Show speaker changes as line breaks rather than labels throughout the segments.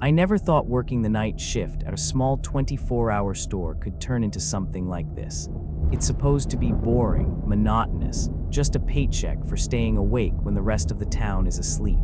I never thought working the night shift at a small 24-hour store could turn into something like this. It's supposed to be boring, monotonous, just a paycheck for staying awake when the rest of the town is asleep.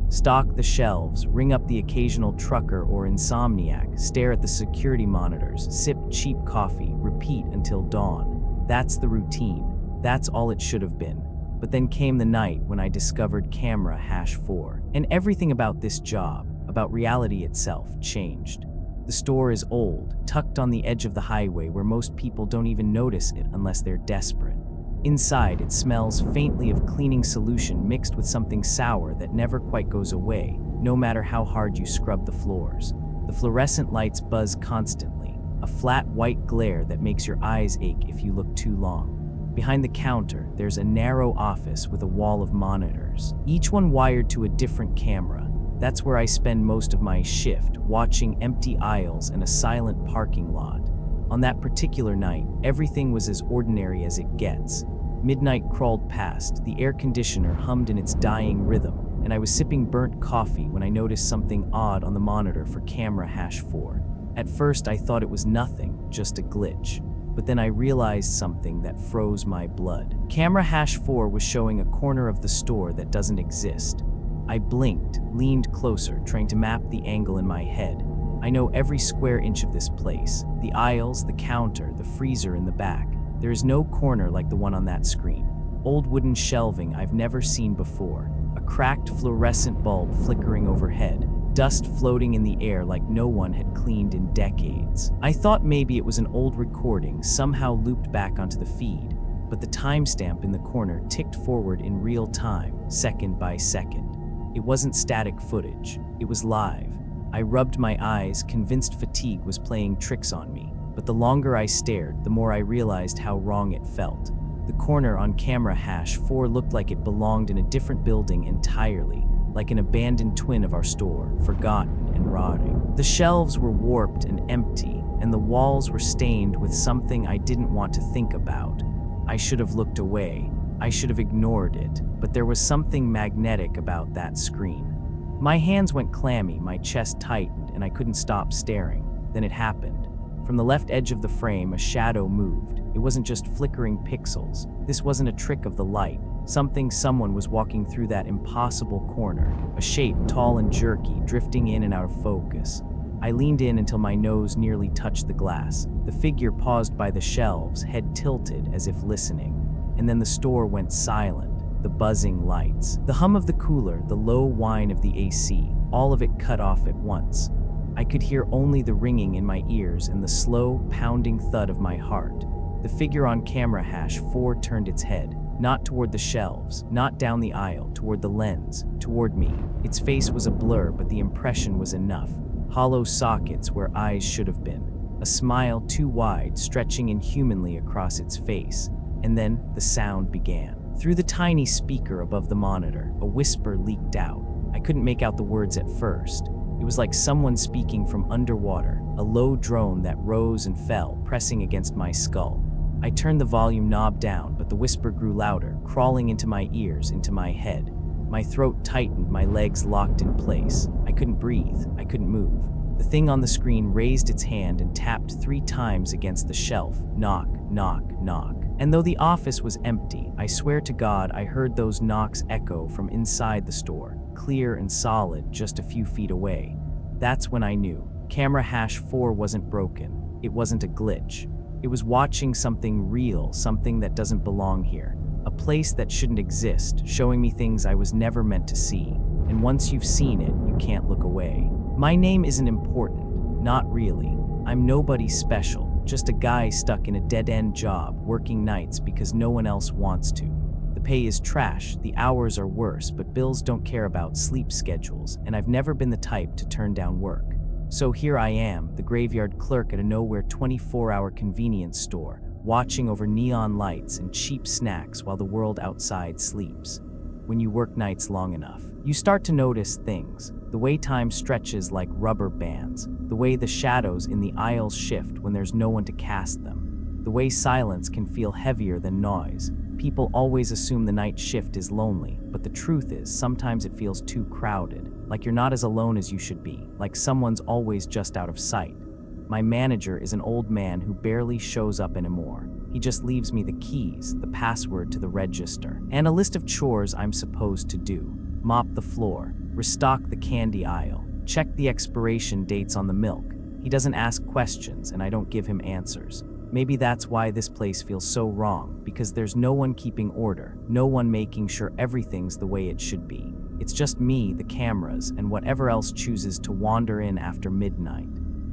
Stock the shelves, ring up the occasional trucker or insomniac, stare at the security monitors, sip cheap coffee, repeat until dawn. That's the routine. That's all it should have been. But then came the night when I discovered camera #4. And everything about this job, about reality itself, changed. The store is old, tucked on the edge of the highway where most people don't even notice it unless they're desperate. Inside, it smells faintly of cleaning solution mixed with something sour that never quite goes away, no matter how hard you scrub the floors. The fluorescent lights buzz constantly, a flat white glare that makes your eyes ache if you look too long. Behind the counter, there's a narrow office with a wall of monitors, each one wired to a different camera. That's where I spend most of my shift, watching empty aisles and a silent parking lot. On that particular night, everything was as ordinary as it gets. Midnight crawled past, the air conditioner hummed in its dying rhythm, and I was sipping burnt coffee when I noticed something odd on the monitor for camera #4. At first, I thought it was nothing, just a glitch. But then I realized something that froze my blood. Camera #4 was showing a corner of the store that doesn't exist. I blinked, leaned closer, trying to map the angle in my head. I know every square inch of this place, the aisles, the counter, the freezer in the back. There is no corner like the one on that screen. Old wooden shelving I've never seen before, a cracked fluorescent bulb flickering overhead, dust floating in the air like no one had cleaned in decades. I thought maybe it was an old recording somehow looped back onto the feed, but the timestamp in the corner ticked forward in real time, second by second. It wasn't static footage, it was live. I rubbed my eyes, convinced fatigue was playing tricks on me, but the longer I stared, the more I realized how wrong it felt. The corner on camera #4 looked like it belonged in a different building entirely, like an abandoned twin of our store, forgotten and rotting. The shelves were warped and empty, and the walls were stained with something I didn't want to think about. I should have looked away. I should have ignored it, but there was something magnetic about that screen. My hands went clammy, my chest tightened, and I couldn't stop staring. Then it happened. From the left edge of the frame, a shadow moved. It wasn't just flickering pixels. This wasn't a trick of the light. Someone was walking through that impossible corner, a shape tall and jerky, drifting in and out of focus. I leaned in until my nose nearly touched the glass. The figure paused by the shelves, head tilted as if listening. And then the store went silent, the buzzing lights, the hum of the cooler, the low whine of the AC, all of it cut off at once. I could hear only the ringing in my ears and the slow, pounding thud of my heart. The figure on camera #4 turned its head, not toward the shelves, not down the aisle, toward the lens, toward me. Its face was a blur, but the impression was enough. Hollow sockets where eyes should have been. A smile too wide, stretching inhumanly across its face. And then the sound began. Through the tiny speaker above the monitor, a whisper leaked out. I couldn't make out the words at first. It was like someone speaking from underwater, a low drone that rose and fell, pressing against my skull. I turned the volume knob down, but the whisper grew louder, crawling into my ears, into my head. My throat tightened, my legs locked in place. I couldn't breathe, I couldn't move. The thing on the screen raised its hand and tapped 3 times against the shelf. Knock, knock, knock. And though the office was empty, I swear to God I heard those knocks echo from inside the store, clear and solid just a few feet away. That's when I knew. Camera #4 wasn't broken. It wasn't a glitch. It was watching something real, something that doesn't belong here. A place that shouldn't exist, showing me things I was never meant to see. And once you've seen it, you can't look away. My name isn't important. Not really. I'm nobody special. Just a guy stuck in a dead-end job, working nights because no one else wants to. The pay is trash, the hours are worse, but bills don't care about sleep schedules, and I've never been the type to turn down work. So here I am, the graveyard clerk at a nowhere 24-hour convenience store, watching over neon lights and cheap snacks while the world outside sleeps. When you work nights long enough, you start to notice things. The way time stretches like rubber bands, the way the shadows in the aisles shift when there's no one to cast them, the way silence can feel heavier than noise. People always assume the night shift is lonely, but the truth is sometimes it feels too crowded. like you're not as alone as you should be, like someone's always just out of sight. My manager is an old man who barely shows up anymore. He just leaves me the keys, the password to the register, and a list of chores I'm supposed to do. Mop the floor, restock the candy aisle, check the expiration dates on the milk. He doesn't ask questions, and I don't give him answers. Maybe that's why this place feels so wrong, because there's no one keeping order, no one making sure everything's the way it should be. It's just me, the cameras, and whatever else chooses to wander in after midnight.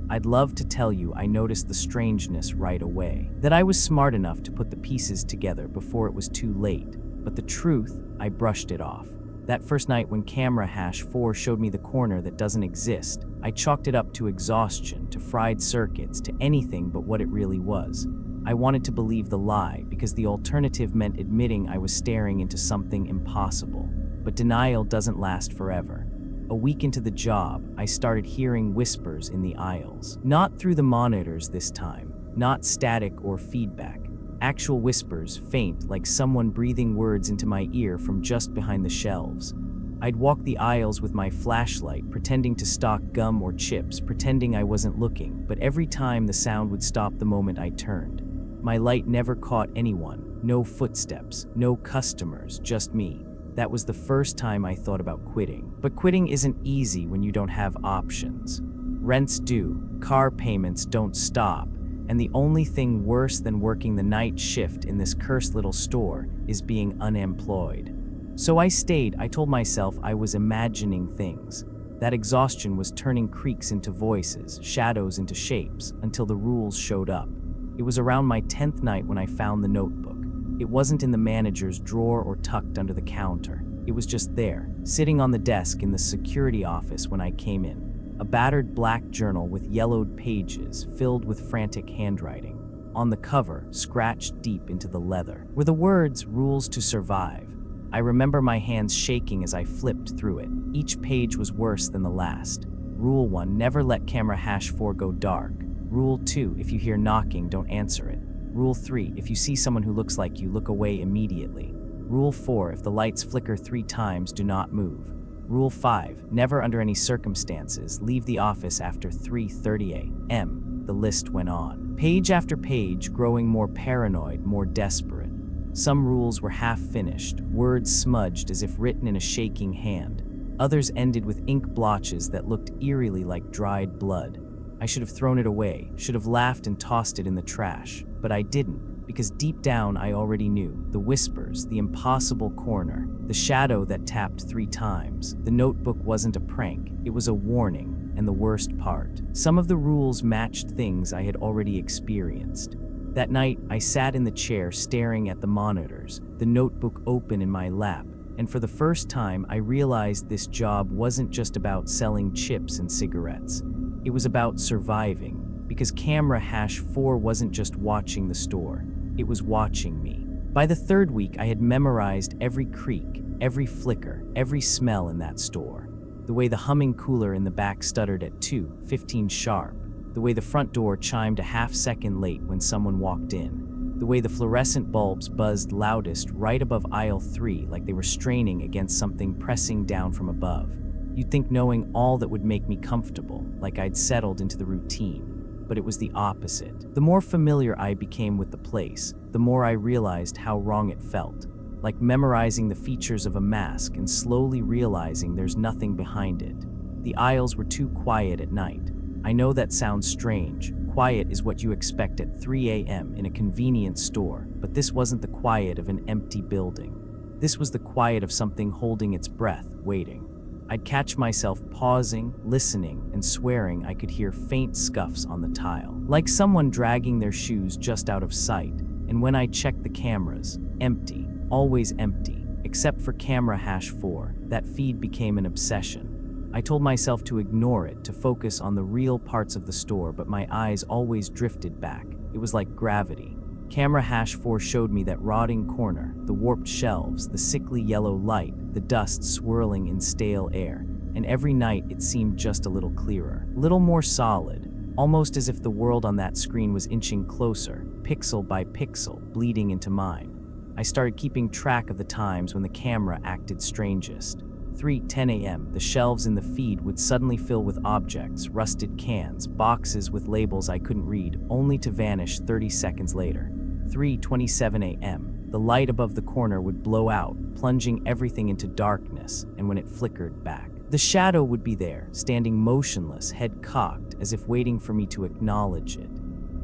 I'd love to tell you I noticed the strangeness right away, that I was smart enough to put the pieces together before it was too late, but the truth, I brushed it off. That first night when camera hash 4 showed me the corner that doesn't exist, I chalked it up to exhaustion, to fried circuits, to anything but what it really was. I wanted to believe the lie because the alternative meant admitting I was staring into something impossible. But denial doesn't last forever. A week into the job, I started hearing whispers in the aisles. Not through the monitors this time, not static or feedback. Actual whispers, faint, like someone breathing words into my ear from just behind the shelves. I'd walk the aisles with my flashlight, pretending to stock gum or chips, pretending I wasn't looking, but every time the sound would stop the moment I turned. My light never caught anyone, no footsteps, no customers, just me. That was the first time I thought about quitting. But quitting isn't easy when you don't have options. Rent's due, car payments don't stop, and the only thing worse than working the night shift in this cursed little store is being unemployed. So I stayed. I told myself I was imagining things. That exhaustion was turning creaks into voices, shadows into shapes, until the rules showed up. It was around my 10th night when I found the notebook. It wasn't in the manager's drawer or tucked under the counter. It was just there, sitting on the desk in the security office when I came in. A battered black journal with yellowed pages filled with frantic handwriting. On the cover, scratched deep into the leather, were the words, "Rules to Survive." I remember my hands shaking as I flipped through it. Each page was worse than the last. Rule 1, never let camera hash 4 go dark. Rule 2, if you hear knocking, don't answer it. Rule 3, if you see someone who looks like you, look away immediately. Rule 4, if the lights flicker 3 times, do not move. Rule 5, never under any circumstances leave the office after 3:30 a.m. The list went on. Page after page, growing more paranoid, more desperate. Some rules were half-finished, words smudged as if written in a shaking hand. Others ended with ink blotches that looked eerily like dried blood. I should have thrown it away, should have laughed and tossed it in the trash, but I didn't. Because deep down I already knew. The whispers, the impossible corner, the shadow that tapped 3 times. The notebook wasn't a prank, it was a warning, and the worst part. Some of the rules matched things I had already experienced. That night, I sat in the chair staring at the monitors, the notebook open in my lap, and for the first time I realized this job wasn't just about selling chips and cigarettes. It was about surviving. Because camera hash 4 wasn't just watching the store, it was watching me. By the 3rd week, I had memorized every creak, every flicker, every smell in that store. The way the humming cooler in the back stuttered at 2:15 sharp, the way the front door chimed a half-second late when someone walked in, the way the fluorescent bulbs buzzed loudest right above aisle 3 like they were straining against something pressing down from above. You'd think knowing all that would make me comfortable, like I'd settled into the routine. But it was the opposite. The more familiar I became with the place, the more I realized how wrong it felt. Like memorizing the features of a mask and slowly realizing there's nothing behind it. The aisles were too quiet at night. I know that sounds strange. Quiet is what you expect at 3 a.m. in a convenience store, but this wasn't the quiet of an empty building. This was the quiet of something holding its breath, waiting. I'd catch myself pausing, listening, and swearing I could hear faint scuffs on the tile, like someone dragging their shoes just out of sight. And when I checked the cameras, empty, always empty, except for camera hash 4, that feed became an obsession. I told myself to ignore it, to focus on the real parts of the store, but my eyes always drifted back. It was like gravity. Camera hash 4 showed me that rotting corner, the warped shelves, the sickly yellow light, the dust swirling in stale air, and every night it seemed just a little clearer, little more solid, almost as if the world on that screen was inching closer, pixel by pixel, bleeding into mine. I started keeping track of the times when the camera acted strangest. 3:10 a.m., the shelves in the feed would suddenly fill with objects, rusted cans, boxes with labels I couldn't read, only to vanish 30 seconds later. 3:27 a.m., the light above the corner would blow out, plunging everything into darkness, and when it flickered back, the shadow would be there, standing motionless, head cocked, as if waiting for me to acknowledge it.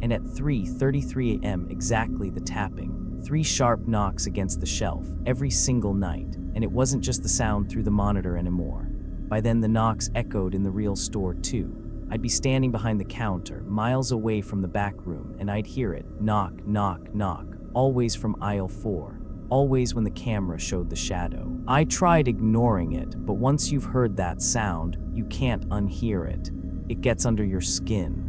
And at 3:33 a.m., exactly the tapping. 3 sharp knocks against the shelf, every single night, and it wasn't just the sound through the monitor anymore. By then the knocks echoed in the real store too. I'd be standing behind the counter, miles away from the back room, and I'd hear it, knock, knock, knock, always from aisle 4, always when the camera showed the shadow. I tried ignoring it, but once you've heard that sound, you can't unhear it. It gets under your skin.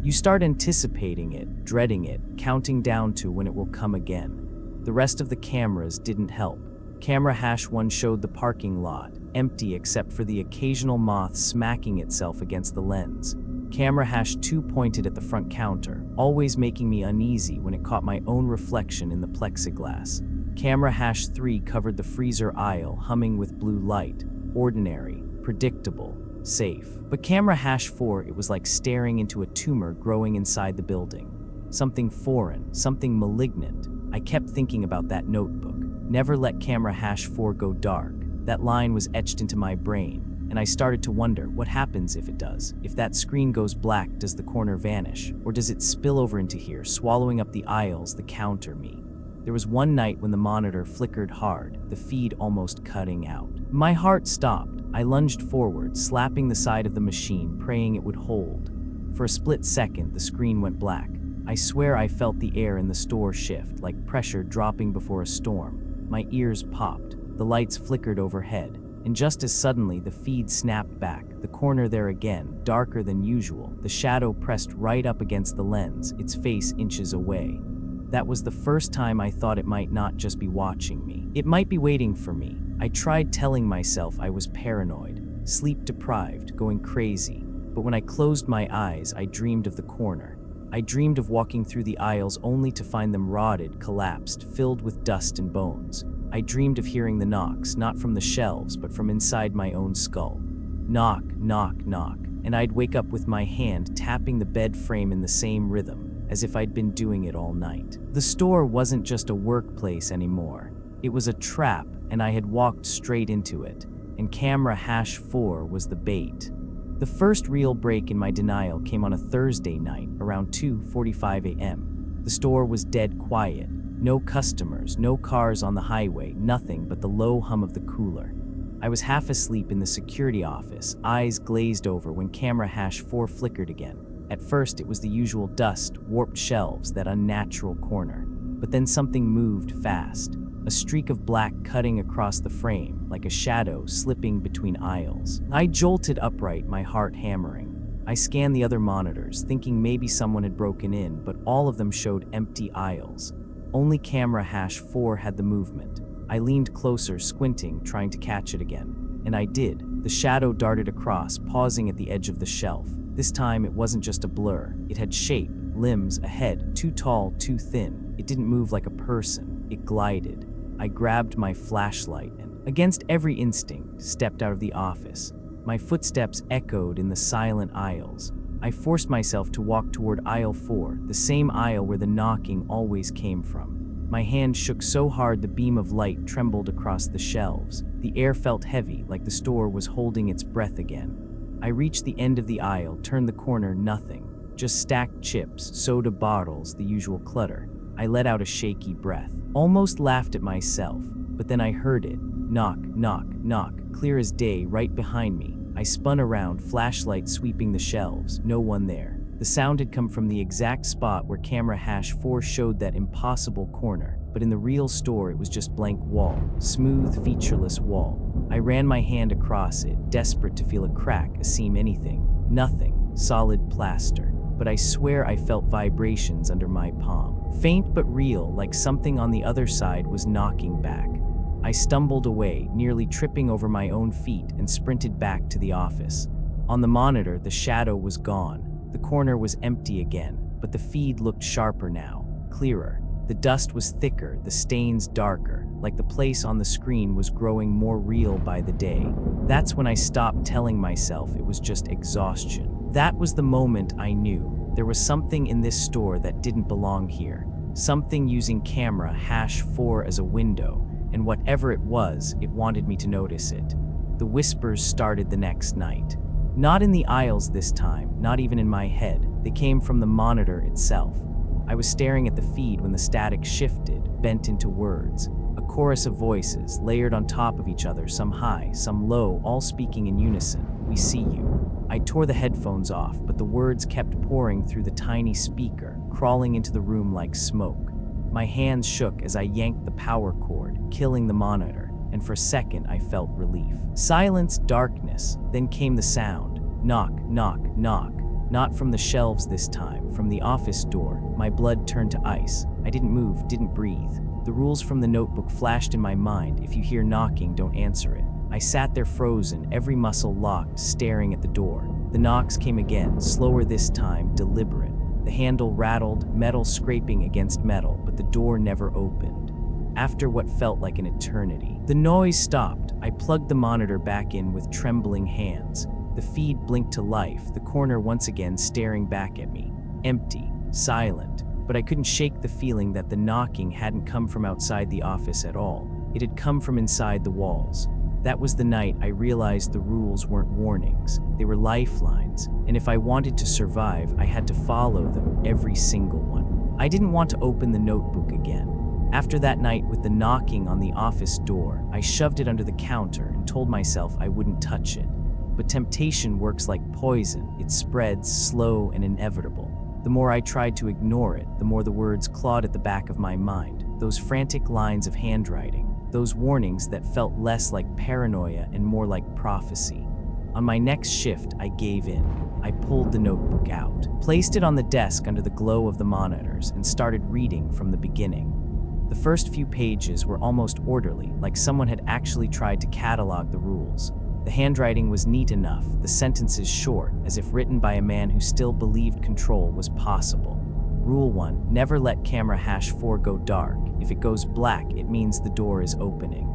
You start anticipating it, dreading it, counting down to when it will come again. The rest of the cameras didn't help. Camera hash 1 showed the parking lot, empty except for the occasional moth smacking itself against the lens. Camera hash 2 pointed at the front counter, always making me uneasy when it caught my own reflection in the plexiglass. Camera hash 3 covered the freezer aisle, humming with blue light, ordinary, predictable, safe. But camera hash 4, it was like staring into a tumor growing inside the building. Something foreign, something malignant. I kept thinking about that notebook. Never let camera hash 4 go dark. That line was etched into my brain, and I started to wonder what happens if it does. If that screen goes black, does the corner vanish? Or does it spill over into here, swallowing up the aisles, the counter, me? There was one night when the monitor flickered hard, the feed almost cutting out. My heart stopped. I lunged forward, slapping the side of the machine, praying it would hold. For a split second, the screen went black. I swear I felt the air in the store shift, like pressure dropping before a storm. My ears popped. The lights flickered overhead. And just as suddenly, the feed snapped back, the corner there again, darker than usual, the shadow pressed right up against the lens, its face inches away. That was the first time I thought it might not just be watching me. It might be waiting for me. I tried telling myself I was paranoid, sleep-deprived, going crazy. But when I closed my eyes, I dreamed of the corner. I dreamed of walking through the aisles only to find them rotted, collapsed, filled with dust and bones. I dreamed of hearing the knocks, not from the shelves, but from inside my own skull. Knock, knock, knock, and I'd wake up with my hand tapping the bed frame in the same rhythm, as if I'd been doing it all night. The store wasn't just a workplace anymore. It was a trap, and I had walked straight into it, and camera hash 4 was the bait. The first real break in my denial came on a Thursday night, around 2:45 a.m. The store was dead quiet. No customers, no cars on the highway, nothing but the low hum of the cooler. I was half asleep in the security office, eyes glazed over when camera hash 4 flickered again. At first, it was the usual dust, warped shelves, that unnatural corner. But then something moved fast. A streak of black cutting across the frame, like a shadow slipping between aisles. I jolted upright, my heart hammering. I scanned the other monitors, thinking maybe someone had broken in, but all of them showed empty aisles. Only camera hash 4 had the movement. I leaned closer, squinting, trying to catch it again. And I did. The shadow darted across, pausing at the edge of the shelf. This time, it wasn't just a blur. It had shape, limbs, a head, too tall, too thin. It didn't move like a person. It glided. I grabbed my flashlight and, against every instinct, stepped out of the office. My footsteps echoed in the silent aisles. I forced myself to walk toward aisle 4, the same aisle where the knocking always came from. My hand shook so hard the beam of light trembled across the shelves. The air felt heavy, like the store was holding its breath again. I reached the end of the aisle, turned the corner, nothing. Just stacked chips, soda bottles, the usual clutter. I let out a shaky breath, almost laughed at myself, but then I heard it. Knock, knock, knock, clear as day, right behind me. I spun around, flashlight sweeping the shelves, no one there. The sound had come from the exact spot where camera hash 4 showed that impossible corner, but in the real store it was just blank wall, smooth, featureless wall. I ran my hand across it, desperate to feel a crack, a seam, anything. Nothing, solid plaster. But I swear I felt vibrations under my palm. Faint but real, like something on the other side was knocking back. I stumbled away, nearly tripping over my own feet, and sprinted back to the office. On the monitor, the shadow was gone. The corner was empty again, but the feed looked sharper now, clearer. The dust was thicker, the stains darker. like the place on the screen was growing more real by the day. That's when I stopped telling myself it was just exhaustion. That was the moment I knew there was something in this store that didn't belong here. Something using camera #4 as a window, and whatever it was, it wanted me to notice it. The whispers started the next night. Not in the aisles this time, not even in my head. They came from the monitor itself. I was staring at the feed when the static shifted, bent into words. A chorus of voices, layered on top of each other, some high, some low, all speaking in unison. "We see you." I tore the headphones off, but the words kept pouring through the tiny speaker, crawling into the room like smoke. My hands shook as I yanked the power cord, killing the monitor, and for a second I felt relief. Silence, darkness, then came the sound. Knock, knock, knock. Not from the shelves this time, from the office door. My blood turned to ice. I didn't move, didn't breathe. The rules from the notebook flashed in my mind. If you hear knocking, don't answer it. I sat there frozen, every muscle locked, staring at the door. The knocks came again, slower this time, deliberate. The handle rattled, metal scraping against metal, but the door never opened. After what felt like an eternity, the noise stopped. I plugged the monitor back in with trembling hands. The feed blinked to life, the corner once again staring back at me. Empty, silent, but I couldn't shake the feeling that the knocking hadn't come from outside the office at all. It had come from inside the walls. That was the night I realized the rules weren't warnings, they were lifelines, and if I wanted to survive, I had to follow them, every single one. I didn't want to open the notebook again. After that night with the knocking on the office door, I shoved it under the counter and told myself I wouldn't touch it. But temptation works like poison. It spreads, slow and inevitable. The more I tried to ignore it, the more the words clawed at the back of my mind. Those frantic lines of handwriting, those warnings that felt less like paranoia and more like prophecy. On my next shift, I gave in. I pulled the notebook out, placed it on the desk under the glow of the monitors, and started reading from the beginning. The first few pages were almost orderly, like someone had actually tried to catalog the rules. The handwriting was neat enough, the sentences short, as if written by a man who still believed control was possible. Rule 1, never let camera #4 go dark. If it goes black, it means the door is opening.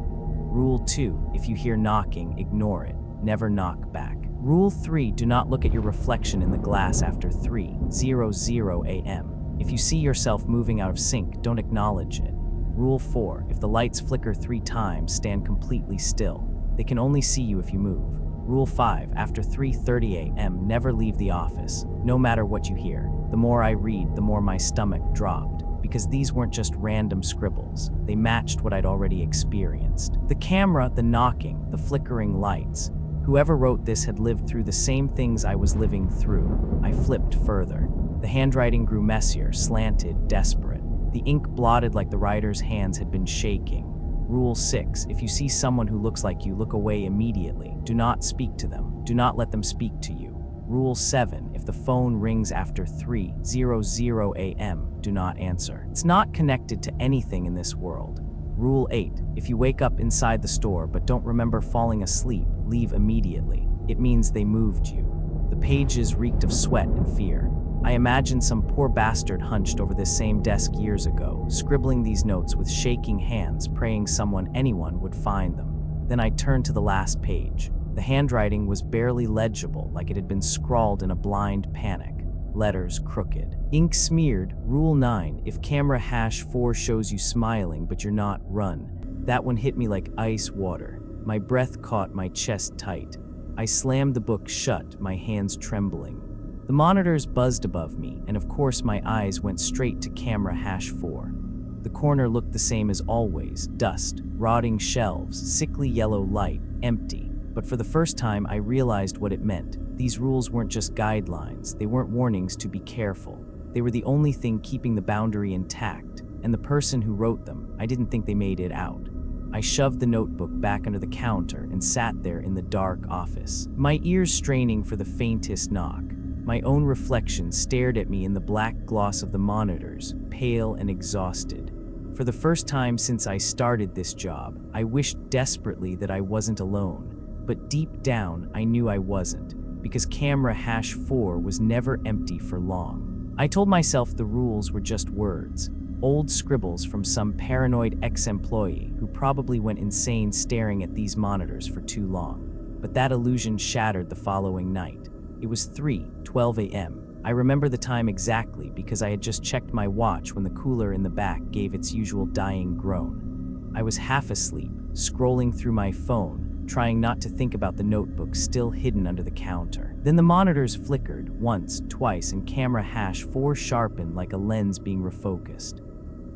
Rule 2, if you hear knocking, ignore it. Never knock back. Rule 3, do not look at your reflection in the glass after 3:00 a.m. If you see yourself moving out of sync, don't acknowledge it. Rule 4, if the lights flicker 3 times, stand completely still. They can only see you if you move. Rule 5, after 3:30 a.m., never leave the office, no matter what you hear. The more I read, the more my stomach dropped, because these weren't just random scribbles. They matched what I'd already experienced. The camera, the knocking, the flickering lights. Whoever wrote this had lived through the same things I was living through. I flipped further. The handwriting grew messier, slanted, desperate. The ink blotted like the writer's hands had been shaking. Rule 6, if you see someone who looks like you, look away immediately. Do not speak to them. Do not let them speak to you. Rule 7, if the phone rings after 3:00 a.m., do not answer. It's not connected to anything in this world. Rule 8, if you wake up inside the store but don't remember falling asleep, leave immediately. It means they moved you. The pages reeked of sweat and fear. I imagined some poor bastard hunched over this same desk years ago, scribbling these notes with shaking hands, praying anyone would find them. Then I turned to the last page. The handwriting was barely legible, like it had been scrawled in a blind panic. Letters crooked. Ink smeared. Rule 9, if camera #4 shows you smiling but you're not, run. That one hit me like ice water. My breath caught my chest tight. I slammed the book shut, my hands trembling. The monitors buzzed above me, and of course my eyes went straight to camera #4. The corner looked the same as always, dust, rotting shelves, sickly yellow light, empty. But for the first time I realized what it meant. These rules weren't just guidelines, they weren't warnings to be careful. They were the only thing keeping the boundary intact, and the person who wrote them, I didn't think they made it out. I shoved the notebook back under the counter and sat there in the dark office, my ears straining for the faintest knock. My own reflection stared at me in the black gloss of the monitors, pale and exhausted. For the first time since I started this job, I wished desperately that I wasn't alone. But deep down, I knew I wasn't, because camera #4 was never empty for long. I told myself the rules were just words, old scribbles from some paranoid ex-employee who probably went insane staring at these monitors for too long. But that illusion shattered the following night. It was 3:12 a.m. I remember the time exactly because I had just checked my watch when the cooler in the back gave its usual dying groan. I was half asleep, scrolling through my phone, trying not to think about the notebook still hidden under the counter. Then the monitors flickered once, twice, and camera hash 4 sharpened like a lens being refocused.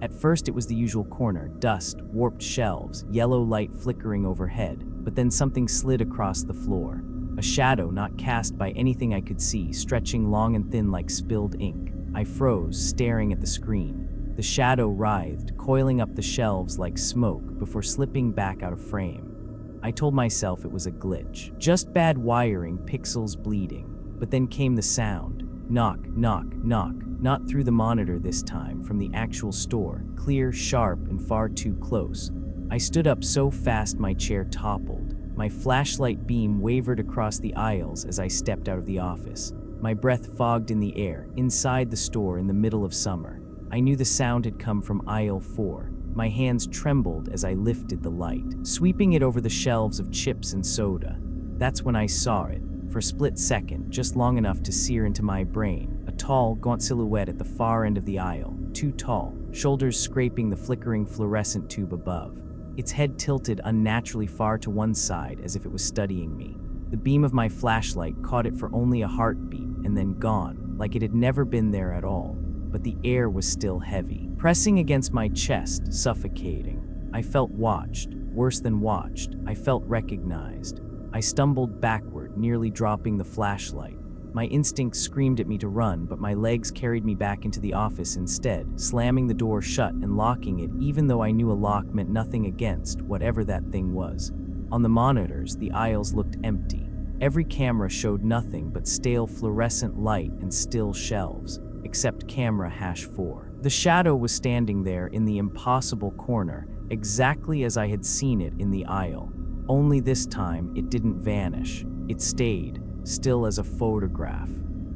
At first it was the usual corner, dust, warped shelves, yellow light flickering overhead, but then something slid across the floor. A shadow not cast by anything I could see, stretching long and thin like spilled ink. I froze, staring at the screen. The shadow writhed, coiling up the shelves like smoke before slipping back out of frame. I told myself it was a glitch. Just bad wiring, pixels bleeding. But then came the sound. Knock, knock, knock. Not through the monitor this time, from the actual store. Clear, sharp, and far too close. I stood up so fast my chair toppled. My flashlight beam wavered across the aisles as I stepped out of the office. My breath fogged in the air, inside the store in the middle of summer. I knew the sound had come from aisle 4. My hands trembled as I lifted the light, sweeping it over the shelves of chips and soda. That's when I saw it, for a split second, just long enough to sear into my brain. A tall, gaunt silhouette at the far end of the aisle, too tall, shoulders scraping the flickering fluorescent tube above. Its head tilted unnaturally far to one side as if it was studying me. The beam of my flashlight caught it for only a heartbeat and then gone, like it had never been there at all. But the air was still heavy, pressing against my chest, suffocating. I felt watched, worse than watched. I felt recognized. I stumbled backward, nearly dropping the flashlight. My instincts screamed at me to run, but my legs carried me back into the office instead, slamming the door shut and locking it even though I knew a lock meant nothing against whatever that thing was. On the monitors, the aisles looked empty. Every camera showed nothing but stale fluorescent light and still shelves, except camera hash 4. The shadow was standing there in the impossible corner, exactly as I had seen it in the aisle. Only this time, it didn't vanish. It stayed, still as a photograph.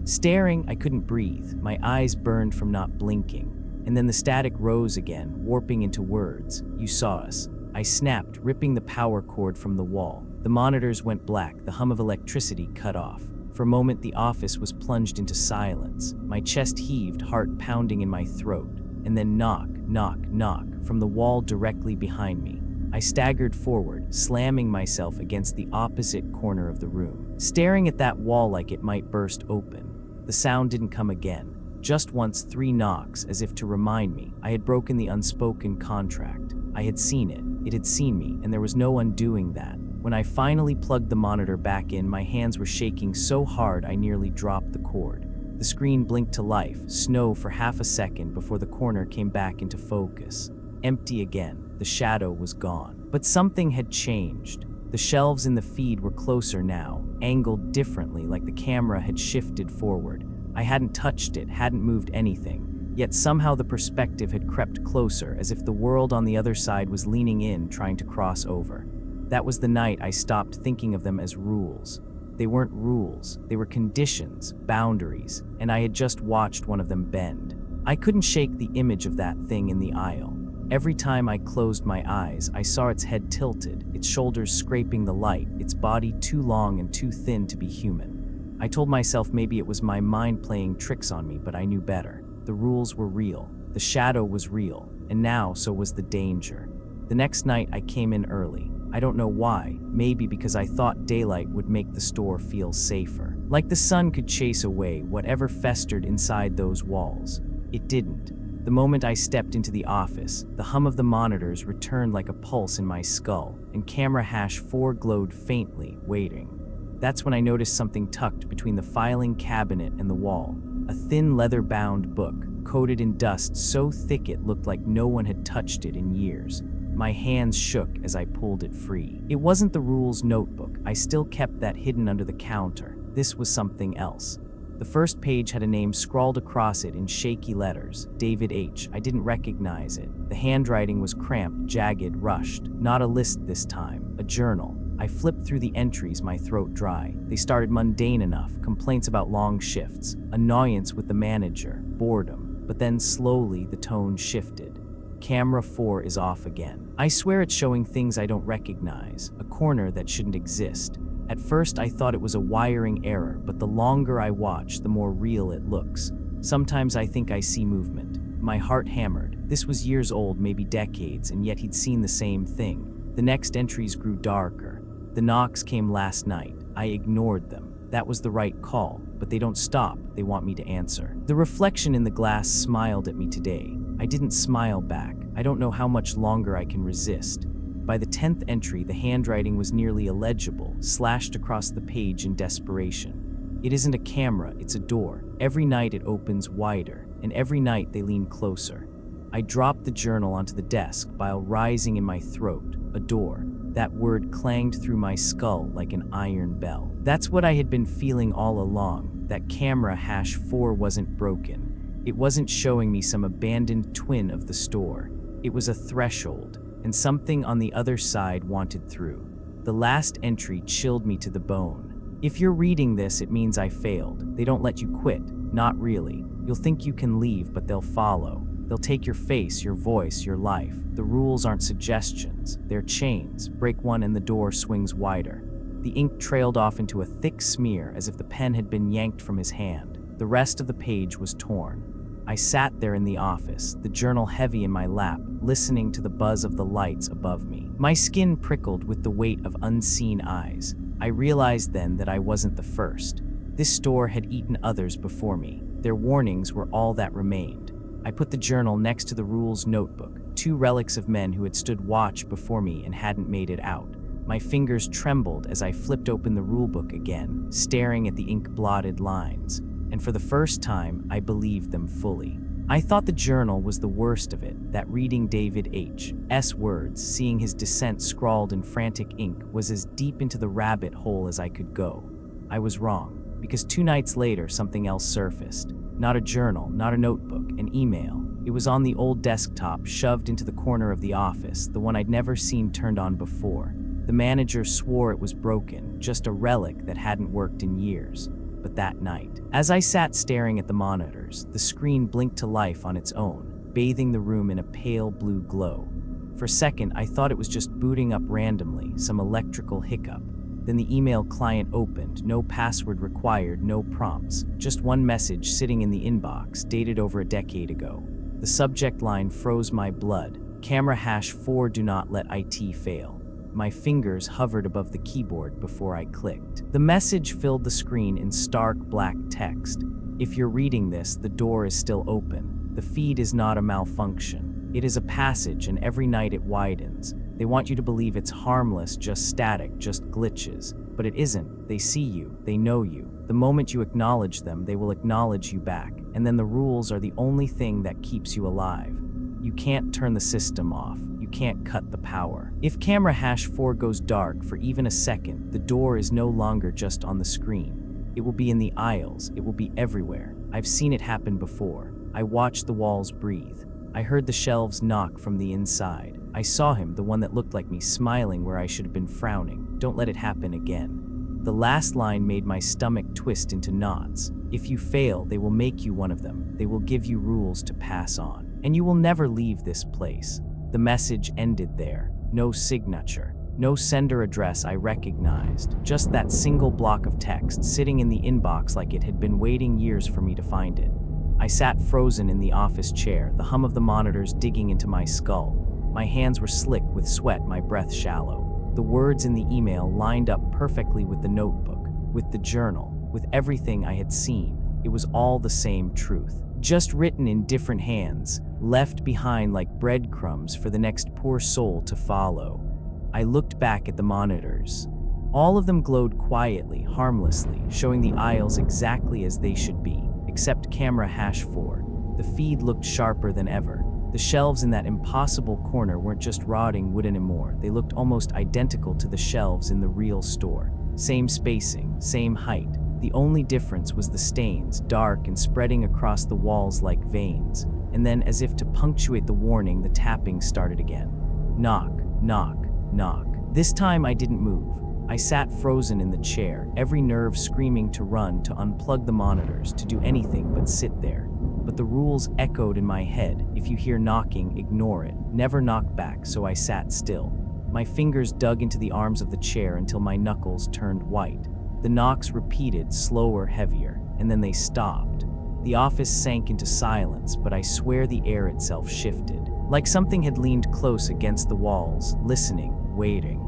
Staring, I couldn't breathe. My eyes burned from not blinking. And then the static rose again, warping into words. You saw us. I snapped, ripping the power cord from the wall. The monitors went black, the hum of electricity cut off. For a moment, the office was plunged into silence. My chest heaved, heart pounding in my throat. And then knock, knock, knock, from the wall directly behind me. I staggered forward, slamming myself against the opposite corner of the room, staring at that wall like it might burst open. The sound didn't come again. Just once 3 knocks, as if to remind me I had broken the unspoken contract. I had seen it, it had seen me, and there was no undoing that. When I finally plugged the monitor back in, my hands were shaking so hard I nearly dropped the cord. The screen blinked to life, snow for half a second before the corner came back into focus. Empty again. The shadow was gone. But something had changed. The shelves in the feed were closer now, angled differently like the camera had shifted forward. I hadn't touched it, hadn't moved anything. Yet somehow the perspective had crept closer, as if the world on the other side was leaning in, trying to cross over. That was the night I stopped thinking of them as rules. They weren't rules, they were conditions, boundaries, and I had just watched one of them bend. I couldn't shake the image of that thing in the aisle. Every time I closed my eyes, I saw its head tilted, its shoulders scraping the light, its body too long and too thin to be human. I told myself maybe it was my mind playing tricks on me, but I knew better. The rules were real, the shadow was real, and now so was the danger. The next night I came in early. I don't know why, maybe because I thought daylight would make the store feel safer. Like the sun could chase away whatever festered inside those walls. It didn't. The moment I stepped into the office, the hum of the monitors returned like a pulse in my skull, and camera hash 4 glowed faintly, waiting. That's when I noticed something tucked between the filing cabinet and the wall. A thin leather-bound book, coated in dust so thick it looked like no one had touched it in years. My hands shook as I pulled it free. It wasn't the rules notebook. I still kept that hidden under the counter. This was something else. The first page had a name scrawled across it in shaky letters, David H. I didn't recognize it. The handwriting was cramped, jagged, rushed. Not a list this time, a journal. I flipped through the entries, my throat dry. They started mundane enough, complaints about long shifts, annoyance with the manager, boredom. but then slowly the tone shifted. Camera 4 is off again. I swear it's showing things I don't recognize, a corner that shouldn't exist. At first I thought it was a wiring error, but the longer I watch, the more real it looks. Sometimes I think I see movement. My heart hammered. This was years old, maybe decades, and yet he'd seen the same thing. The next entries grew darker. The knocks came last night. I ignored them. That was the right call, but they don't stop. They want me to answer. The reflection in the glass smiled at me today. I didn't smile back. I don't know how much longer I can resist. By the 10th entry, the handwriting was nearly illegible, slashed across the page in desperation. It isn't a camera, it's a door. Every night it opens wider, and every night they lean closer. I dropped the journal onto the desk, bile rising in my throat. A door. That word clanged through my skull like an iron bell. That's what I had been feeling all along. That camera #4 wasn't broken. It wasn't showing me some abandoned twin of the store. It was a threshold, and something on the other side wanted through. The last entry chilled me to the bone. If you're reading this, it means I failed. They don't let you quit. Not really. You'll think you can leave, but they'll follow. They'll take your face, your voice, your life. The rules aren't suggestions. They're chains. Break one and the door swings wider. The ink trailed off into a thick smear as if the pen had been yanked from his hand. The rest of the page was torn. I sat there in the office, the journal heavy in my lap, listening to the buzz of the lights above me. My skin prickled with the weight of unseen eyes. I realized then that I wasn't the first. This store had eaten others before me. Their warnings were all that remained. I put the journal next to the rules notebook, two relics of men who had stood watch before me and hadn't made it out. My fingers trembled as I flipped open the rulebook again, staring at the ink-blotted lines. And for the first time, I believed them fully. I thought the journal was the worst of it, that reading David H.'s words, seeing his dissent scrawled in frantic ink, was as deep into the rabbit hole as I could go. I was wrong, because 2 nights later, something else surfaced. Not a journal, not a notebook, an email. It was on the old desktop, shoved into the corner of the office, the one I'd never seen turned on before. The manager swore it was broken, just a relic that hadn't worked in years. But that night, as I sat staring at the monitors, the screen blinked to life on its own, bathing the room in a pale blue glow. For a second, I thought it was just booting up randomly, some electrical hiccup. Then the email client opened, no password required, no prompts, just one message sitting in the inbox, dated over a decade ago. The subject line froze my blood. Camera #4 do not let IT fail. My fingers hovered above the keyboard before I clicked. The message filled the screen in stark black text. If you're reading this, the door is still open. The feed is not a malfunction. It is a passage, and every night it widens. They want you to believe it's harmless, just static, just glitches. But it isn't. They see you. They know you. The moment you acknowledge them, they will acknowledge you back. And then the rules are the only thing that keeps you alive. You can't turn the system off. You can't cut the power. If camera #4 goes dark for even a second, the door is no longer just on the screen. It will be in the aisles. It will be everywhere. I've seen it happen before. I watched the walls breathe. I heard the shelves knock from the inside. I saw him, the one that looked like me, smiling where I should have been frowning. Don't let it happen again. The last line made my stomach twist into knots. If you fail, they will make you one of them. They will give you rules to pass on. And you will never leave this place. The message ended there. No signature. No sender address I recognized. Just that single block of text sitting in the inbox like it had been waiting years for me to find it. I sat frozen in the office chair, the hum of the monitors digging into my skull. My hands were slick with sweat, my breath shallow. The words in the email lined up perfectly with the notebook, with the journal, with everything I had seen. It was all the same truth, just written in different hands, left behind like breadcrumbs for the next poor soul to follow. I looked back at the monitors. All of them glowed quietly, harmlessly, showing the aisles exactly as they should be, except camera #4. The feed looked sharper than ever. The shelves in that impossible corner weren't just rotting wood anymore. They looked almost identical to the shelves in the real store. Same spacing, same height. The only difference was the stains, dark and spreading across the walls like veins. And then, as if to punctuate the warning, the tapping started again. Knock, knock, knock. This time I didn't move. I sat frozen in the chair, every nerve screaming to run, to unplug the monitors, to do anything but sit there. but the rules echoed in my head. If you hear knocking, ignore it. Never knock back, so I sat still. My fingers dug into the arms of the chair until my knuckles turned white. The knocks repeated, slower, heavier, and then they stopped. The office sank into silence, but I swear the air itself shifted. Like something had leaned close against the walls, listening, waiting.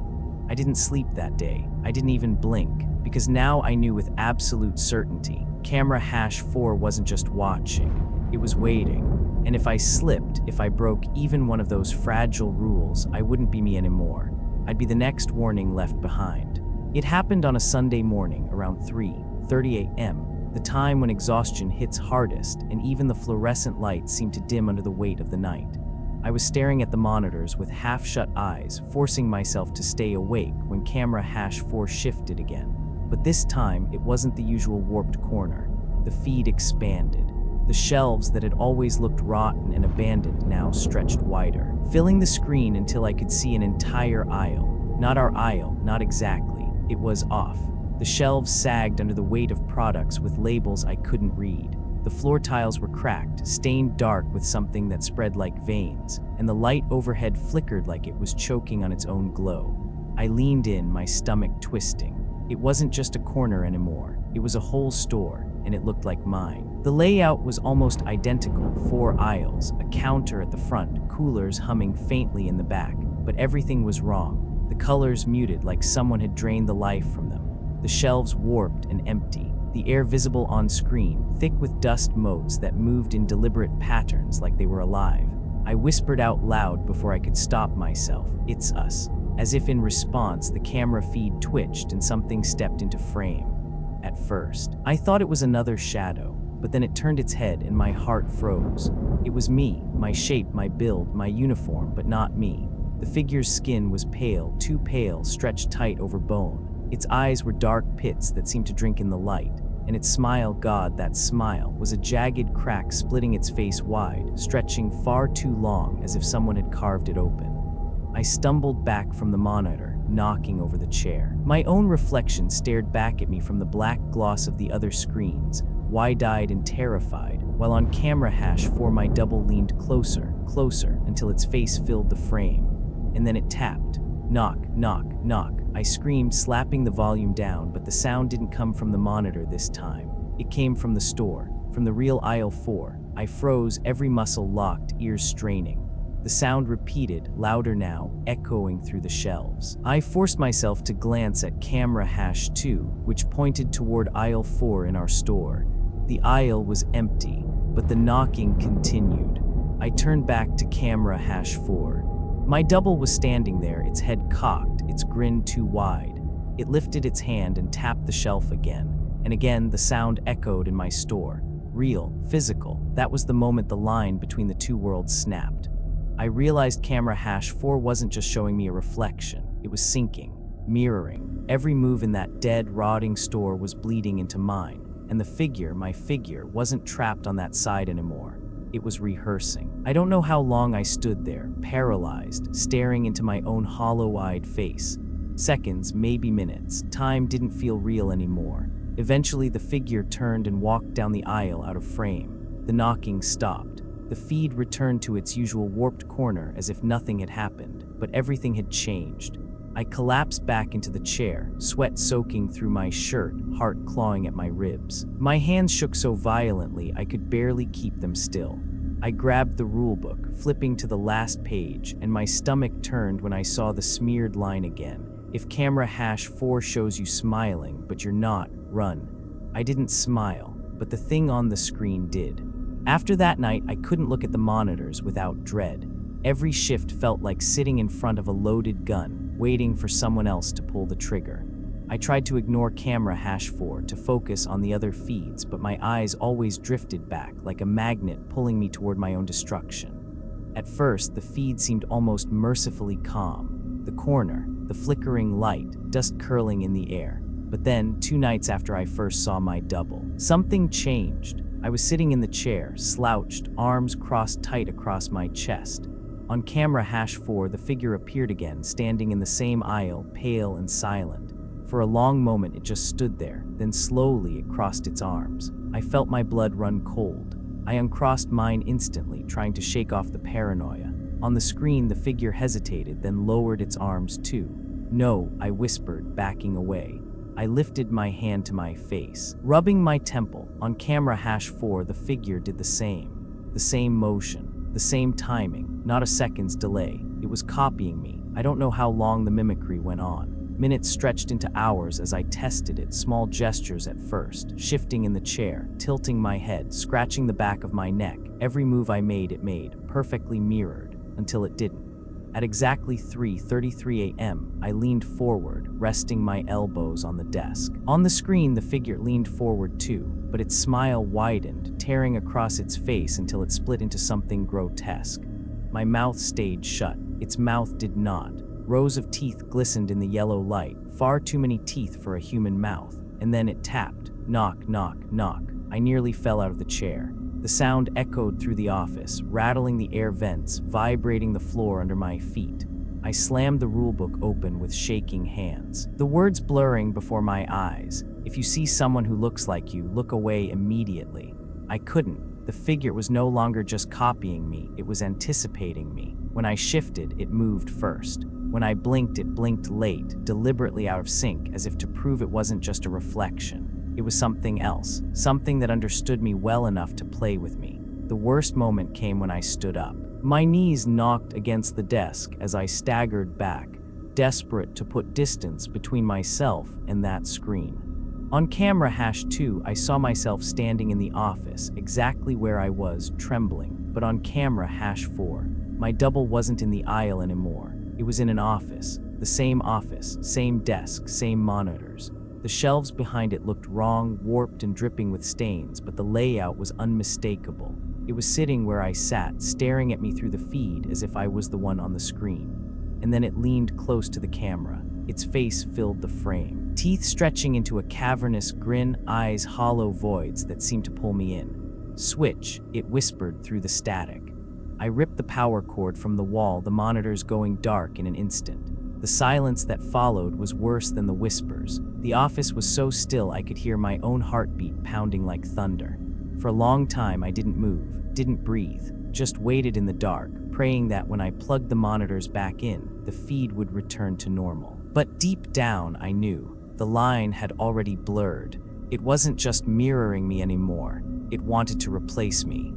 I didn't sleep that day. I didn't even blink, because now I knew with absolute certainty, camera #4 wasn't just watching, it was waiting. And if I slipped, if I broke even one of those fragile rules, I wouldn't be me anymore. I'd be the next warning left behind. It happened on a Sunday morning around 3:30 a.m., the time when exhaustion hits hardest and even the fluorescent lights seem to dim under the weight of the night. I was staring at the monitors with half-shut eyes, forcing myself to stay awake when camera #4 shifted again. But this time, it wasn't the usual warped corner. The feed expanded. The shelves that had always looked rotten and abandoned now stretched wider, filling the screen until I could see an entire aisle. Not our aisle, not exactly. It was off. The shelves sagged under the weight of products with labels I couldn't read. The floor tiles were cracked, stained dark with something that spread like veins, and the light overhead flickered like it was choking on its own glow. I leaned in, my stomach twisting. It wasn't just a corner anymore. It was a whole store, and it looked like mine. The layout was almost identical, 4 aisles, a counter at the front, coolers humming faintly in the back, but everything was wrong. The colors muted like someone had drained the life from them. The shelves warped and empty. The air visible on screen, thick with dust motes that moved in deliberate patterns like they were alive. I whispered out loud before I could stop myself, "It's us." As if in response, the camera feed twitched and something stepped into frame. At first, I thought it was another shadow, but then it turned its head and my heart froze. It was me, my shape, my build, my uniform, but not me. The figure's skin was pale, too pale, stretched tight over bone. Its eyes were dark pits that seemed to drink in the light, and its smile, God, that smile, was a jagged crack splitting its face wide, stretching far too long as if someone had carved it open. I stumbled back from the monitor, knocking over the chair. My own reflection stared back at me from the black gloss of the other screens, wide-eyed and terrified, while on camera #4 my double leaned closer, closer, until its face filled the frame. And then it tapped. Knock, knock, knock. I screamed, slapping the volume down, but the sound didn't come from the monitor this time. It came from the store, from the real aisle 4. I froze, every muscle locked, ears straining. The sound repeated, louder now, echoing through the shelves. I forced myself to glance at camera #2, which pointed toward aisle 4 in our store. The aisle was empty, but the knocking continued. I turned back to camera #4. My double was standing there, its head cocked, its grin too wide. It lifted its hand and tapped the shelf again, and again the sound echoed in my store. Real, physical. That was the moment the line between the two worlds snapped. I realized camera #4 wasn't just showing me a reflection, it was syncing, mirroring. Every move in that dead, rotting store was bleeding into mine, and the figure, my figure, wasn't trapped on that side anymore. It was rehearsing. I don't know how long I stood there, paralyzed, staring into my own hollow-eyed face. Seconds, maybe minutes. Time didn't feel real anymore. Eventually, the figure turned and walked down the aisle out of frame. The knocking stopped. The feed returned to its usual warped corner as if nothing had happened, but everything had changed. I collapsed back into the chair, sweat soaking through my shirt, heart clawing at my ribs. My hands shook so violently I could barely keep them still. I grabbed the rulebook, flipping to the last page, and my stomach turned when I saw the smeared line again. If camera #4 shows you smiling, but you're not, run. I didn't smile, but the thing on the screen did. After that night, I couldn't look at the monitors without dread. Every shift felt like sitting in front of a loaded gun, waiting for someone else to pull the trigger. I tried to ignore camera #4 to focus on the other feeds, but my eyes always drifted back like a magnet pulling me toward my own destruction. At first, the feed seemed almost mercifully calm. The corner, the flickering light, dust curling in the air. But then, 2 nights after I first saw my double, something changed. I was sitting in the chair, slouched, arms crossed tight across my chest. On camera #4, the figure appeared again, standing in the same aisle, pale and silent. For a long moment, it just stood there, then slowly it crossed its arms. I felt my blood run cold. I uncrossed mine instantly, trying to shake off the paranoia. On the screen, the figure hesitated, then lowered its arms too. "No," I whispered, backing away. I lifted my hand to my face, rubbing my temple. On camera #4, the figure did the same. The same motion, the same timing, not a second's delay. It was copying me. I don't know how long the mimicry went on. Minutes stretched into hours as I tested it, small gestures at first, shifting in the chair, tilting my head, scratching the back of my neck. Every move I made, it made, perfectly mirrored, until it didn't. At exactly 3:33 a.m., I leaned forward, resting my elbows on the desk. On the screen, the figure leaned forward too, but its smile widened, tearing across its face until it split into something grotesque. My mouth stayed shut. Its mouth did not. Rows of teeth glistened in the yellow light, far too many teeth for a human mouth. And then it tapped. Knock, knock, knock. I nearly fell out of the chair. The sound echoed through the office, rattling the air vents, vibrating the floor under my feet. I slammed the rulebook open with shaking hands, the words blurring before my eyes. "If you see someone who looks like you, look away immediately." I couldn't. The figure was no longer just copying me, it was anticipating me. When I shifted, it moved first. When I blinked, it blinked late, deliberately out of sync, as if to prove it wasn't just a reflection. It was something else, something that understood me well enough to play with me. The worst moment came when I stood up. My knees knocked against the desk as I staggered back, desperate to put distance between myself and that screen. On camera #2, I saw myself standing in the office, exactly where I was, trembling. But on camera #4, my double wasn't in the aisle anymore. It was in an office, same desk, same monitors. The shelves behind it looked wrong, warped and dripping with stains, but the layout was unmistakable. It was sitting where I sat, staring at me through the feed as if I was the one on the screen. And then it leaned close to the camera. Its face filled the frame, teeth stretching into a cavernous grin, eyes hollow voids that seemed to pull me in. "Switch," it whispered through the static. I ripped the power cord from the wall, the monitors going dark in an instant. The silence that followed was worse than the whispers. The office was so still I could hear my own heartbeat pounding like thunder. For a long time I didn't move, didn't breathe, just waited in the dark, praying that when I plugged the monitors back in, the feed would return to normal. But deep down I knew, the line had already blurred. It wasn't just mirroring me anymore, it wanted to replace me.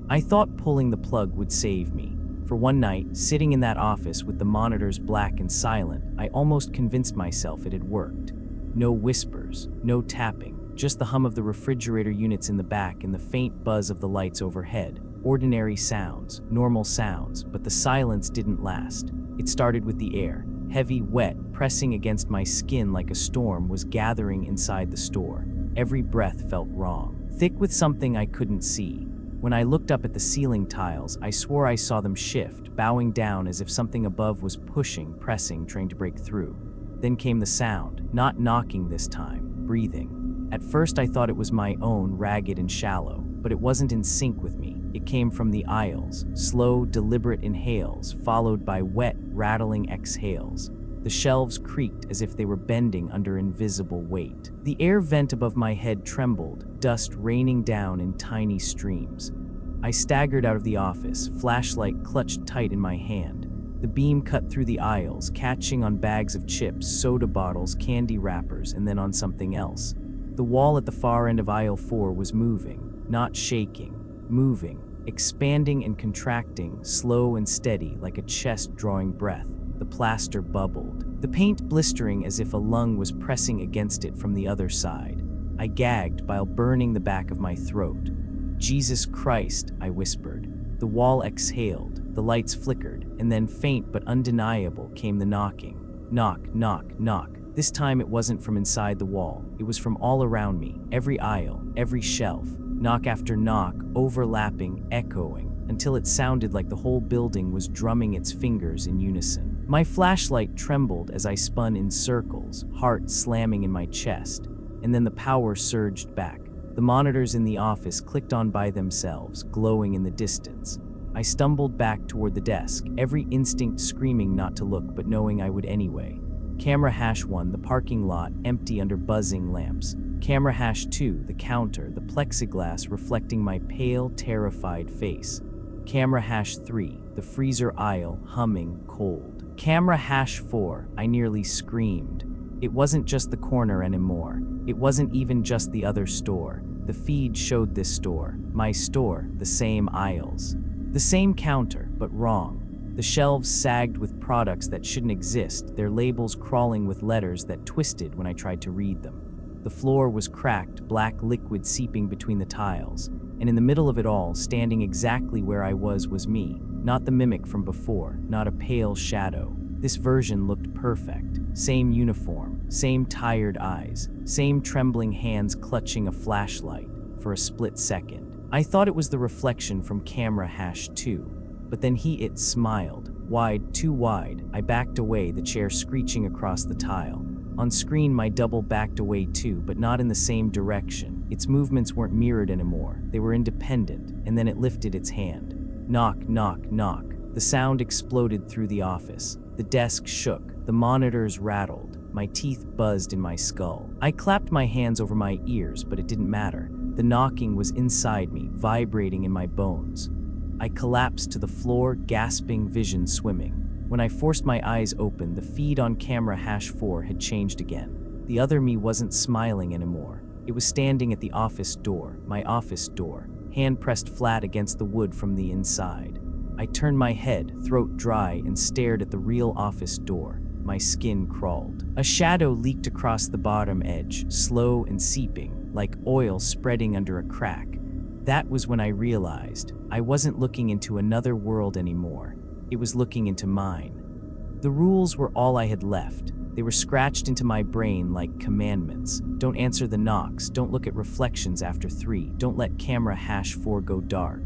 I thought pulling the plug would save me. For one night, sitting in that office with the monitors black and silent, I almost convinced myself it had worked. No whispers, no tapping, just the hum of the refrigerator units in the back and the faint buzz of the lights overhead. Ordinary sounds, normal sounds, but the silence didn't last. It started with the air. Heavy, wet, pressing against my skin like a storm was gathering inside the store. Every breath felt wrong, thick with something I couldn't see. When I looked up at the ceiling tiles, I swore I saw them shift, bowing down as if something above was pushing, pressing, trying to break through. Then came the sound, not knocking this time, breathing. At first I thought it was my own, ragged and shallow, but it wasn't in sync with me. It came from the aisles, slow, deliberate inhales, followed by wet, rattling exhales. The shelves creaked as if they were bending under invisible weight. The air vent above my head trembled, dust raining down in tiny streams. I staggered out of the office, flashlight clutched tight in my hand. The beam cut through the aisles, catching on bags of chips, soda bottles, candy wrappers, and then on something else. The wall at the far end of aisle 4 was moving, not shaking, moving, expanding and contracting, slow and steady, like a chest drawing breath. The plaster bubbled, the paint blistering as if a lung was pressing against it from the other side. I gagged while burning the back of my throat. "Jesus Christ," I whispered. The wall exhaled, the lights flickered, and then faint but undeniable came the knocking. Knock, knock, knock. This time it wasn't from inside the wall, it was from all around me, every aisle, every shelf. Knock after knock, overlapping, echoing, until it sounded like the whole building was drumming its fingers in unison. My flashlight trembled as I spun in circles, heart slamming in my chest, and then the power surged back. The monitors in the office clicked on by themselves, glowing in the distance. I stumbled back toward the desk, every instinct screaming not to look but knowing I would anyway. Camera hash 1, the parking lot, empty under buzzing lamps. Camera hash 2, the counter, the plexiglass reflecting my pale, terrified face. Camera hash 3, the freezer aisle, humming, cold. Camera hash 4, I nearly screamed. It wasn't just the corner anymore. It wasn't even just the other store. The feed showed this store, my store, the same aisles. The same counter, but wrong. The shelves sagged with products that shouldn't exist, their labels crawling with letters that twisted when I tried to read them. The floor was cracked, black liquid seeping between the tiles, and in the middle of it all, standing exactly where I was me, not the mimic from before, not a pale shadow. This version looked perfect. Same uniform, same tired eyes, same trembling hands clutching a flashlight for a split second. I thought it was the reflection from camera hash 2. But then it smiled. Wide, too wide. I backed away, the chair screeching across the tile. On screen, my double backed away too, but not in the same direction. Its movements weren't mirrored anymore. They were independent, and then it lifted its hand. Knock, knock, knock. The sound exploded through the office. The desk shook. The monitors rattled. My teeth buzzed in my skull. I clapped my hands over my ears, but it didn't matter. The knocking was inside me, vibrating in my bones. I collapsed to the floor, gasping, vision swimming. When I forced my eyes open, the feed on camera hash 4 had changed again. The other me wasn't smiling anymore. It was standing at the office door, my office door, hand pressed flat against the wood from the inside. I turned my head, throat dry, and stared at the real office door. My skin crawled. A shadow leaked across the bottom edge, slow and seeping, like oil spreading under a crack. That was when I realized I wasn't looking into another world anymore. It was looking into mine. The rules were all I had left. They were scratched into my brain like commandments. Don't answer the knocks. Don't look at reflections after 3. Don't let camera hash 4 go dark.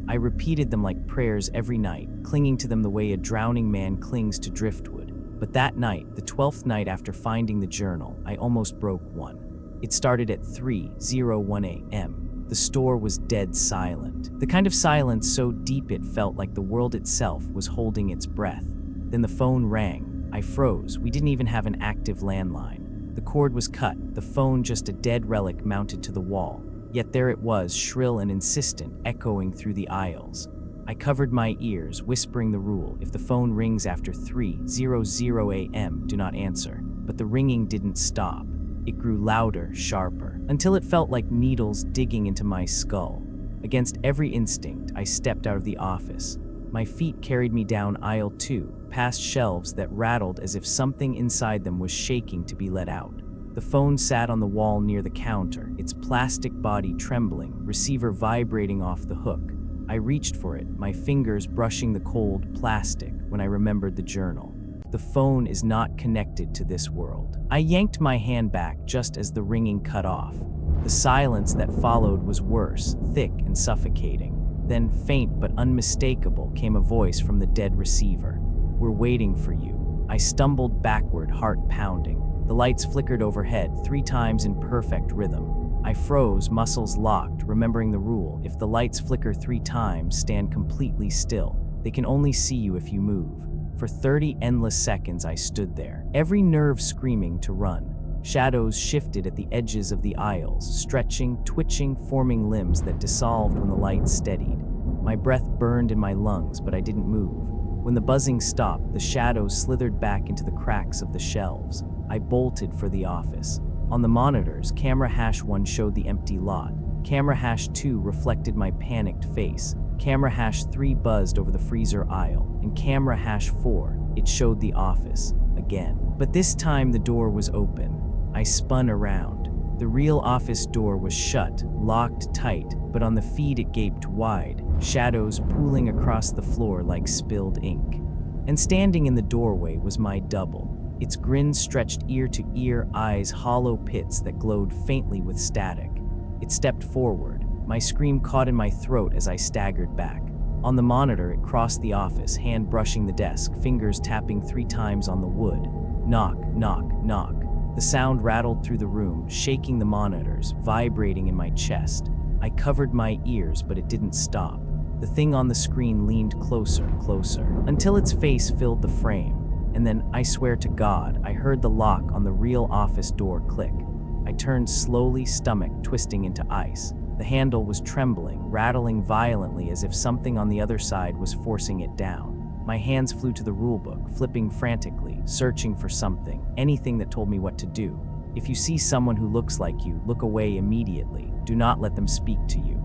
I repeated them like prayers every night, clinging to them the way a drowning man clings to driftwood. But that night, the 12th night after finding the journal, I almost broke one. It started at 3:01 a.m. The store was dead silent. The kind of silence so deep it felt like the world itself was holding its breath. Then the phone rang. I froze. We didn't even have an active landline. The cord was cut, the phone just a dead relic mounted to the wall. Yet there it was, shrill and insistent, echoing through the aisles. I covered my ears, whispering the rule: if the phone rings after 3:00 a.m., do not answer. But the ringing didn't stop. It grew louder, sharper, until it felt like needles digging into my skull. Against every instinct, I stepped out of the office. My feet carried me down aisle 2, past shelves that rattled as if something inside them was shaking to be let out. The phone sat on the wall near the counter, its plastic body trembling, receiver vibrating off the hook. I reached for it, my fingers brushing the cold plastic, when I remembered the journal. The phone is not connected to this world. I yanked my hand back just as the ringing cut off. The silence that followed was worse, thick and suffocating. Then, faint but unmistakable, came a voice from the dead receiver. "We're waiting for you." I stumbled backward, heart pounding. The lights flickered overhead, 3 times in perfect rhythm. I froze, muscles locked, remembering the rule: if the lights flicker 3 times, stand completely still. They can only see you if you move. For 30 endless seconds I stood there, every nerve screaming to run. Shadows shifted at the edges of the aisles, stretching, twitching, forming limbs that dissolved when the light steadied. My breath burned in my lungs, but I didn't move. When the buzzing stopped, the shadows slithered back into the cracks of the shelves. I bolted for the office. On the monitors, camera hash 1 showed the empty lot. Camera hash 2 reflected my panicked face. Camera hash 3 buzzed over the freezer aisle, and camera hash 4, it showed the office, again. But this time the door was open. I spun around. The real office door was shut, locked tight, but on the feed it gaped wide, shadows pooling across the floor like spilled ink. And standing in the doorway was my double. Its grin stretched ear to ear, eyes hollow pits that glowed faintly with static. It stepped forward. My scream caught in my throat as I staggered back. On the monitor, it crossed the office, hand brushing the desk, fingers tapping 3 times on the wood. Knock, knock, knock. The sound rattled through the room, shaking the monitors, vibrating in my chest. I covered my ears, but it didn't stop. The thing on the screen leaned closer, closer, until its face filled the frame. And then, I swear to God, I heard the lock on the real office door click. I turned slowly, stomach twisting into ice. The handle was trembling, rattling violently as if something on the other side was forcing it down. My hands flew to the rulebook, flipping frantically, searching for something, anything that told me what to do. If you see someone who looks like you, look away immediately. Do not let them speak to you.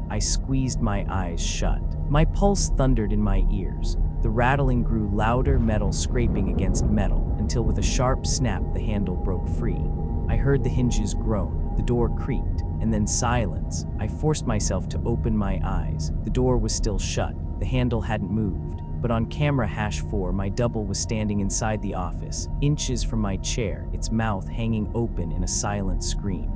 I squeezed my eyes shut. My pulse thundered in my ears. The rattling grew louder, metal scraping against metal, until with a sharp snap the handle broke free. I heard the hinges groan, the door creaked, and then silence. I forced myself to open my eyes. The door was still shut. The handle hadn't moved. But on camera #4, my double was standing inside the office, inches from my chair, its mouth hanging open in a silent scream.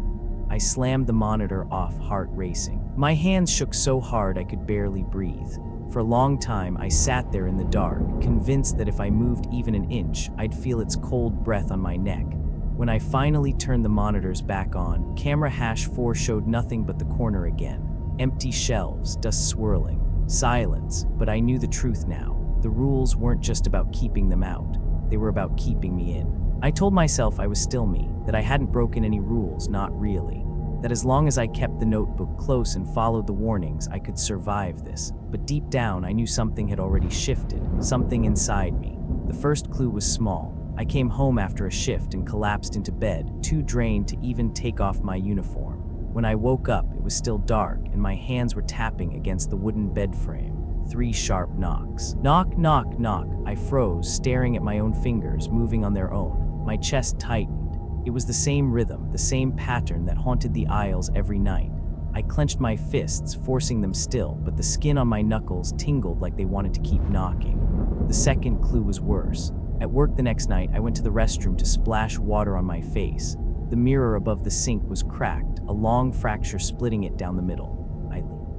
I slammed the monitor off, heart racing. My hands shook so hard I could barely breathe. For a long time, I sat there in the dark, convinced that if I moved even an inch, I'd feel its cold breath on my neck. When I finally turned the monitors back on, camera #4 showed nothing but the corner again. Empty shelves, dust swirling, silence, but I knew the truth now. The rules weren't just about keeping them out, they were about keeping me in. I told myself I was still me, that I hadn't broken any rules, not really. That as long as I kept the notebook close and followed the warnings, I could survive this. But deep down, I knew something had already shifted, something inside me. The first clue was small. I came home after a shift and collapsed into bed, too drained to even take off my uniform. When I woke up, it was still dark, and my hands were tapping against the wooden bed frame. 3 sharp knocks. Knock, knock, knock. I froze, staring at my own fingers moving on their own. My chest tightened. It was the same rhythm, the same pattern that haunted the aisles every night. I clenched my fists, forcing them still, but the skin on my knuckles tingled like they wanted to keep knocking. The second clue was worse. At work the next night, I went to the restroom to splash water on my face. The mirror above the sink was cracked, a long fracture splitting it down the middle.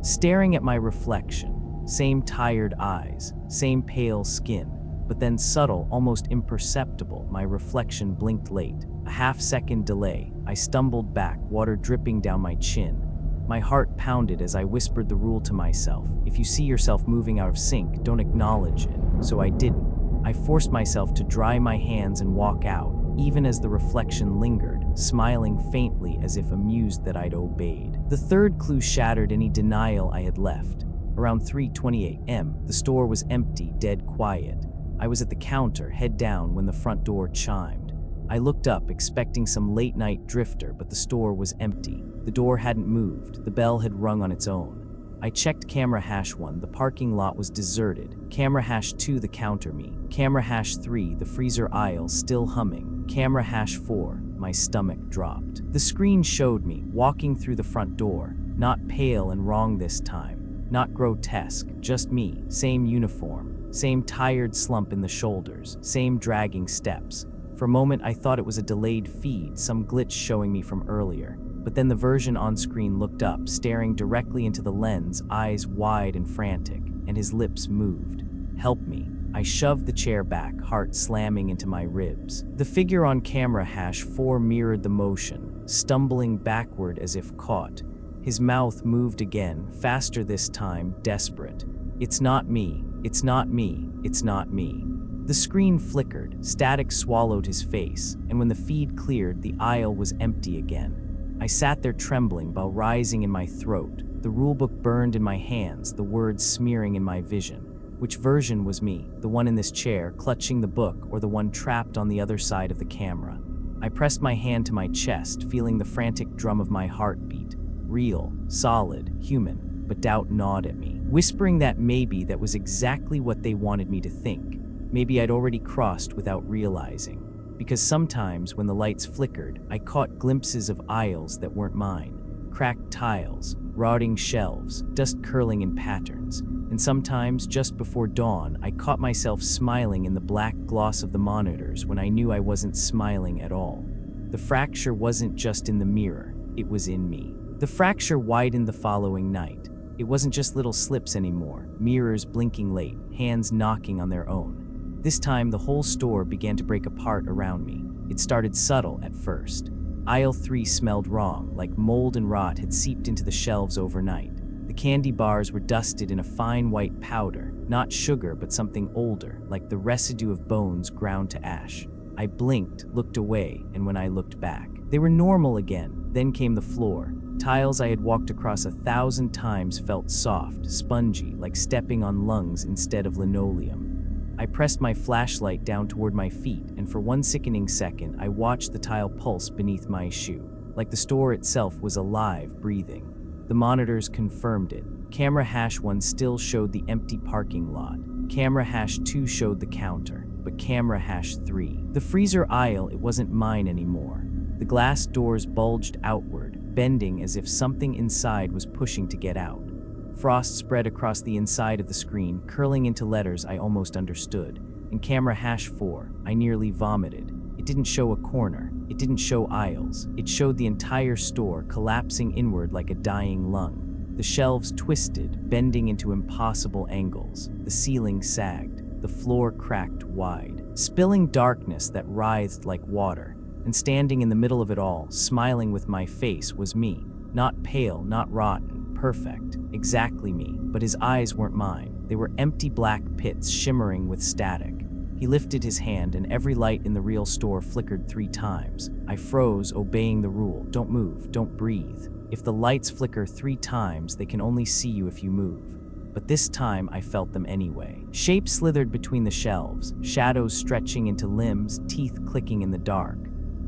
Staring at my reflection. Same tired eyes, same pale skin, but then subtle, almost imperceptible, my reflection blinked late. A half-second delay, I stumbled back, water dripping down my chin. My heart pounded as I whispered the rule to myself. If you see yourself moving out of sync, don't acknowledge it. So I didn't. I forced myself to dry my hands and walk out, even as the reflection lingered, smiling faintly as if amused that I'd obeyed. The third clue shattered any denial I had left. Around 3:28 am, the store was empty, dead quiet. I was at the counter, head down, when the front door chimed. I looked up, expecting some late-night drifter, but the store was empty. The door hadn't moved. The bell had rung on its own. I checked camera #1, the parking lot was deserted. Camera #2, the counter me. Camera #3, the freezer aisle still humming. Camera #4, my stomach dropped. The screen showed me, walking through the front door, not pale and wrong this time. Not grotesque, just me, same uniform, same tired slump in the shoulders, same dragging steps. For a moment I thought it was a delayed feed, some glitch showing me from earlier. But then the version on screen looked up, staring directly into the lens, eyes wide and frantic, and his lips moved. Help me. I shoved the chair back, heart slamming into my ribs. The figure on camera #4 mirrored the motion, stumbling backward as if caught. His mouth moved again, faster this time, desperate. It's not me, it's not me, it's not me. The screen flickered, static swallowed his face, and when the feed cleared, the aisle was empty again. I sat there trembling, bile rising in my throat. The rulebook burned in my hands, the words smearing in my vision. Which version was me, the one in this chair, clutching the book, or the one trapped on the other side of the camera? I pressed my hand to my chest, feeling the frantic drum of my heartbeat. Real, solid, human, but doubt gnawed at me, whispering that maybe that was exactly what they wanted me to think. Maybe I'd already crossed without realizing. Because sometimes, when the lights flickered, I caught glimpses of aisles that weren't mine. Cracked tiles, rotting shelves, dust curling in patterns. And sometimes, just before dawn, I caught myself smiling in the black gloss of the monitors when I knew I wasn't smiling at all. The fracture wasn't just in the mirror, it was in me. The fracture widened the following night. It wasn't just little slips anymore, mirrors blinking late, hands knocking on their own. This time, the whole store began to break apart around me. It started subtle at first. Aisle 3 smelled wrong, like mold and rot had seeped into the shelves overnight. The candy bars were dusted in a fine white powder, not sugar but something older, like the residue of bones ground to ash. I blinked, looked away, and when I looked back, they were normal again. Then came the floor. Tiles I had walked across 1,000 times felt soft, spongy, like stepping on lungs instead of linoleum. I pressed my flashlight down toward my feet, and for one sickening second, I watched the tile pulse beneath my shoe, like the store itself was alive, breathing. The monitors confirmed it. Camera hash 1 still showed the empty parking lot. Camera hash 2 showed the counter, but camera hash 3, the freezer aisle, it wasn't mine anymore. The glass doors bulged outward, bending as if something inside was pushing to get out. Frost spread across the inside of the screen, curling into letters I almost understood. In camera hash 4, I nearly vomited. It didn't show a corner. It didn't show aisles. It showed the entire store collapsing inward like a dying lung. The shelves twisted, bending into impossible angles. The ceiling sagged. The floor cracked wide, spilling darkness that writhed like water. And standing in the middle of it all, smiling with my face, was me. Not pale, not rotten, perfect, exactly me. But his eyes weren't mine. They were empty black pits shimmering with static. He lifted his hand and every light in the real store flickered 3 times. I froze, obeying the rule. Don't move, don't breathe. If the lights flicker 3 times, they can only see you if you move. But this time, I felt them anyway. Shapes slithered between the shelves, shadows stretching into limbs, teeth clicking in the dark.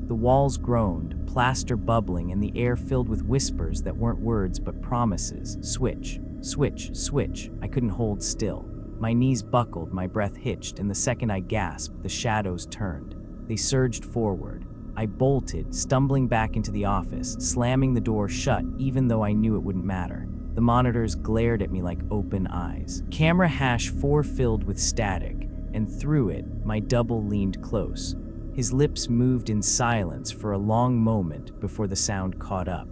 The walls groaned, plaster bubbling, and the air filled with whispers that weren't words but promises. Switch, switch, switch. I couldn't hold still. My knees buckled, my breath hitched, and the second I gasped, the shadows turned. They surged forward. I bolted, stumbling back into the office, slamming the door shut even though I knew it wouldn't matter. The monitors glared at me like open eyes. Camera hash 4 filled with static, and through it, my double leaned close. His lips moved in silence for a long moment before the sound caught up.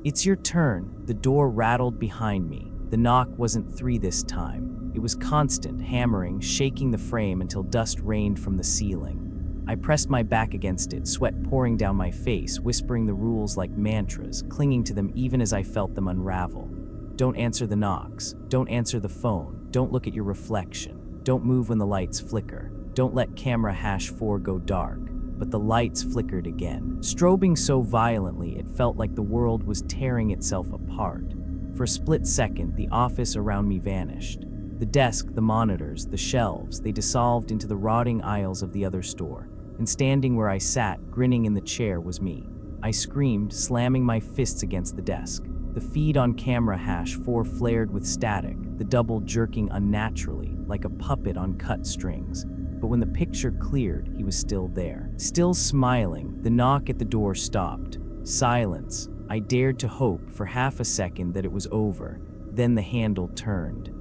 It's your turn. The door rattled behind me. The knock wasn't 3 this time. It was constant, hammering, shaking the frame until dust rained from the ceiling. I pressed my back against it, sweat pouring down my face, whispering the rules like mantras, clinging to them even as I felt them unravel. Don't answer the knocks. Don't answer the phone. Don't look at your reflection. Don't move when the lights flicker. Don't let camera hash 4 go dark. But the lights flickered again, strobing so violently it felt like the world was tearing itself apart. For a split second, the office around me vanished. The desk, the monitors, the shelves, they dissolved into the rotting aisles of the other store. And standing where I sat, grinning in the chair, was me. I screamed, slamming my fists against the desk. The feed on camera hash 4 flared with static, the double jerking unnaturally, like a puppet on cut strings. But when the picture cleared, he was still there. Still smiling, the knock at the door stopped. Silence. I dared to hope for half a second that it was over. Then the handle turned.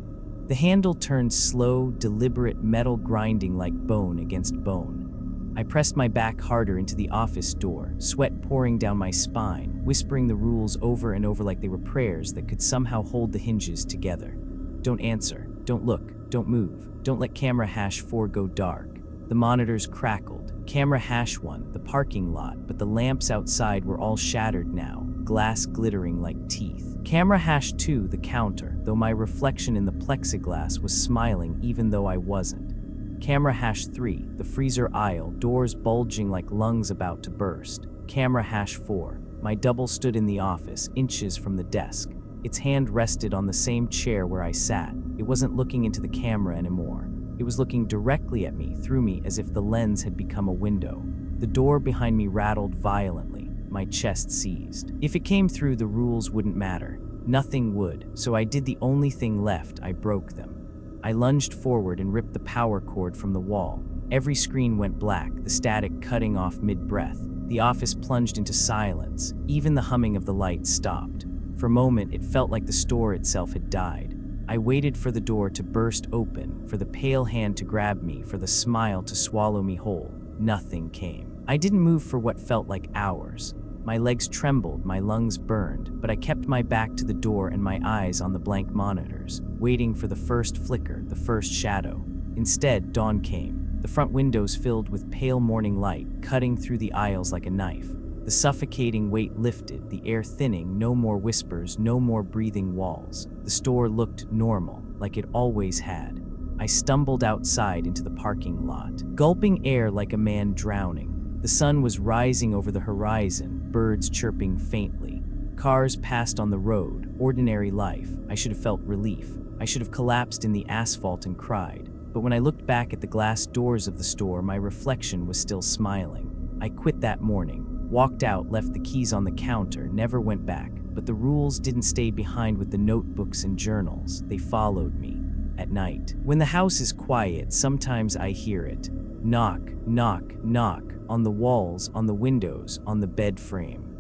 The handle turned slow, deliberate metal grinding like bone against bone. I pressed my back harder into the office door, sweat pouring down my spine, whispering the rules over and over like they were prayers that could somehow hold the hinges together. Don't answer. Don't look. Don't move. Don't let camera hash 4 go dark. The monitors crackled. Camera hash 1, the parking lot, but the lamps outside were all shattered now, glass glittering like teeth. Camera hash 2, the counter, though my reflection in the plexiglass was smiling even though I wasn't. Camera hash 3, the freezer aisle, doors bulging like lungs about to burst. Camera hash 4, my double stood in the office, inches from the desk. Its hand rested on the same chair where I sat. It wasn't looking into the camera anymore. It was looking directly at me, through me, as if the lens had become a window. The door behind me rattled violently. My chest seized. If it came through, the rules wouldn't matter. Nothing would, so I did the only thing left. I broke them. I lunged forward and ripped the power cord from the wall. Every screen went black, the static cutting off mid-breath. The office plunged into silence. Even the humming of the lights stopped. For a moment, it felt like the store itself had died. I waited for the door to burst open, for the pale hand to grab me, for the smile to swallow me whole. Nothing came. I didn't move for what felt like hours. My legs trembled, my lungs burned, but I kept my back to the door and my eyes on the blank monitors, waiting for the first flicker, the first shadow. Instead, dawn came. The front windows filled with pale morning light, cutting through the aisles like a knife. The The suffocating weight lifted, the air thinning, no more whispers, no more breathing walls. The store looked normal, like it always had. I stumbled outside into the parking lot, gulping air like a man drowning. The sun was rising over the horizon, birds chirping faintly. Cars passed on the road, ordinary life. I should have felt relief. I should have collapsed in the asphalt and cried. But when I looked back at the glass doors of the store, my reflection was still smiling. I quit that morning, walked out, left the keys on the counter, never went back. But the rules didn't stay behind with the notebooks and journals. They followed me. At night, when the house is quiet, sometimes I hear it. Knock, knock, knock, on the walls, on the windows, on the bed frame.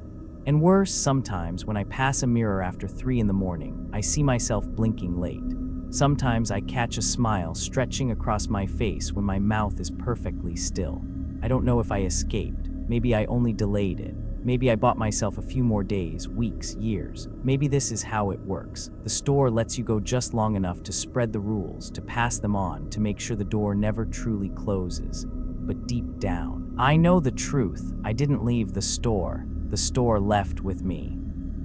And worse, sometimes when I pass a mirror after 3 in the morning, I see myself blinking late. Sometimes I catch a smile stretching across my face when my mouth is perfectly still. I don't know if I escaped. Maybe I only delayed it. Maybe I bought myself a few more days, weeks, years. Maybe this is how it works. The store lets you go just long enough to spread the rules, to pass them on, to make sure the door never truly closes. But deep down, I know the truth. I didn't leave the store. The store left with me.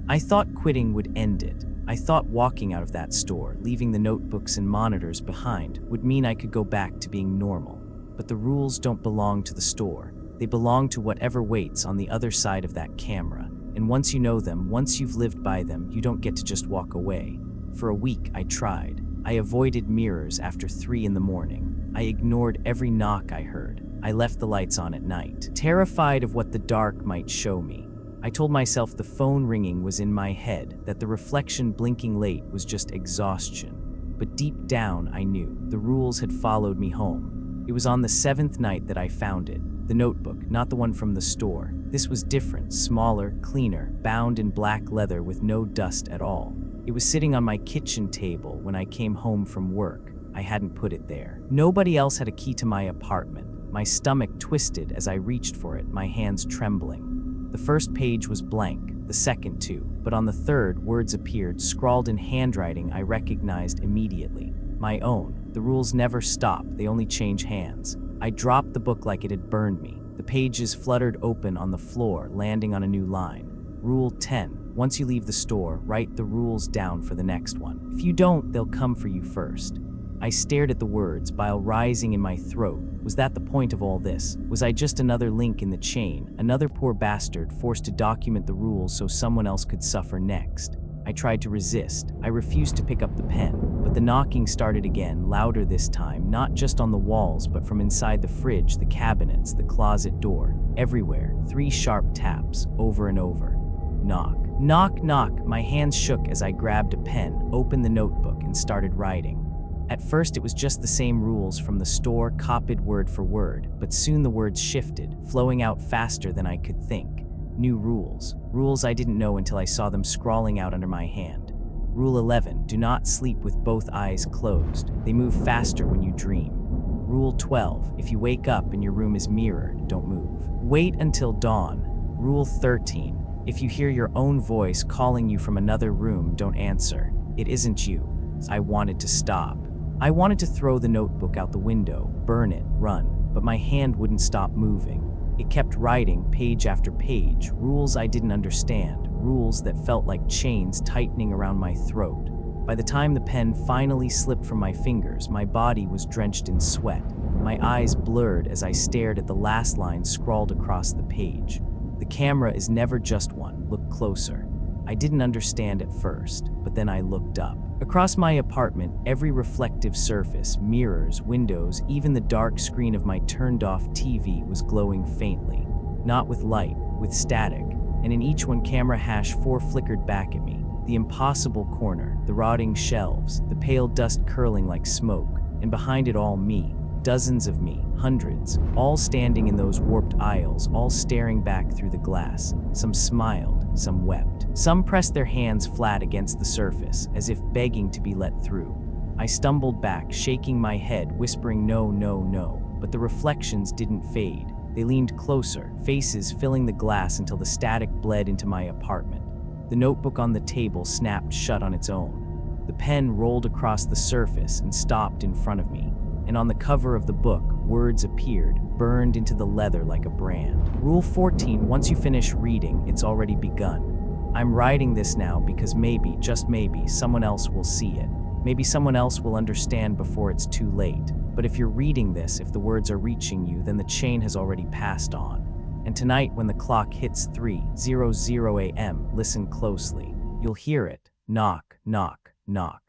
I thought quitting would end it. I thought walking out of that store, leaving the notebooks and monitors behind, would mean I could go back to being normal. But the rules don't belong to the store. They belong to whatever waits on the other side of that camera. And once you know them, once you've lived by them, you don't get to just walk away. For a week, I tried. I avoided mirrors after 3 in the morning. I ignored every knock I heard. I left the lights on at night, terrified of what the dark might show me. I told myself the phone ringing was in my head, that the reflection blinking late was just exhaustion. But deep down, I knew the rules had followed me home. It was on the 7th night that I found it. The notebook, not the one from the store. This was different, smaller, cleaner, bound in black leather with no dust at all. It was sitting on my kitchen table when I came home from work. I hadn't put it there. Nobody else had a key to my apartment. My stomach twisted as I reached for it, my hands trembling. The first page was blank, the second too, but on the third, words appeared, scrawled in handwriting I recognized immediately. My own. The rules never stop, they only change hands. I dropped the book like it had burned me. The pages fluttered open on the floor, landing on a new line. Rule 10. Once you leave the store, write the rules down for the next one. If you don't, they'll come for you first. I stared at the words, bile rising in my throat. Was that the point of all this? Was I just another link in the chain, another poor bastard forced to document the rules so someone else could suffer next? I tried to resist. I refused to pick up the pen, but the knocking started again, louder this time, not just on the walls, but from inside the fridge, the cabinets, the closet door, everywhere. 3 sharp taps, over and over. Knock, knock, knock. My hands shook as I grabbed a pen, opened the notebook, and started writing. At first, it was just the same rules from the store, copied word for word, but soon the words shifted, flowing out faster than I could think. New rules. Rules I didn't know until I saw them scrawling out under my hand. Rule 11, do not sleep with both eyes closed. They move faster when you dream. Rule 12, if you wake up and your room is mirrored, don't move. Wait until dawn. Rule 13, if you hear your own voice calling you from another room, don't answer. It isn't you. I wanted to stop. I wanted to throw the notebook out the window, burn it, run, but my hand wouldn't stop moving. It kept writing, page after page, rules I didn't understand, rules that felt like chains tightening around my throat. By the time the pen finally slipped from my fingers, my body was drenched in sweat. My eyes blurred as I stared at the last line scrawled across the page. The camera is never just one. Look closer. I didn't understand at first, but then I looked up. Across my apartment, every reflective surface, mirrors, windows, even the dark screen of my turned-off TV was glowing faintly. Not with light, with static, and in each one camera hash 4 flickered back at me. The impossible corner, the rotting shelves, the pale dust curling like smoke, and behind it all me. Dozens of me, hundreds, all standing in those warped aisles, all staring back through the glass. Some smiled, some wept. Some pressed their hands flat against the surface, as if begging to be let through. I stumbled back, shaking my head, whispering no, no, no. But the reflections didn't fade. They leaned closer, faces filling the glass until the static bled into my apartment. The notebook on the table snapped shut on its own. The pen rolled across the surface and stopped in front of me. And on the cover of the book, Words appeared, burned into the leather like a brand. Rule 14, once you finish reading, it's already begun. I'm writing this now because maybe, just maybe, someone else will see it. Maybe someone else will understand before it's too late. But if you're reading this, if the words are reaching you, then the chain has already passed on. And tonight, when the clock hits 3:00 a.m., listen closely. You'll hear it. Knock, knock, knock.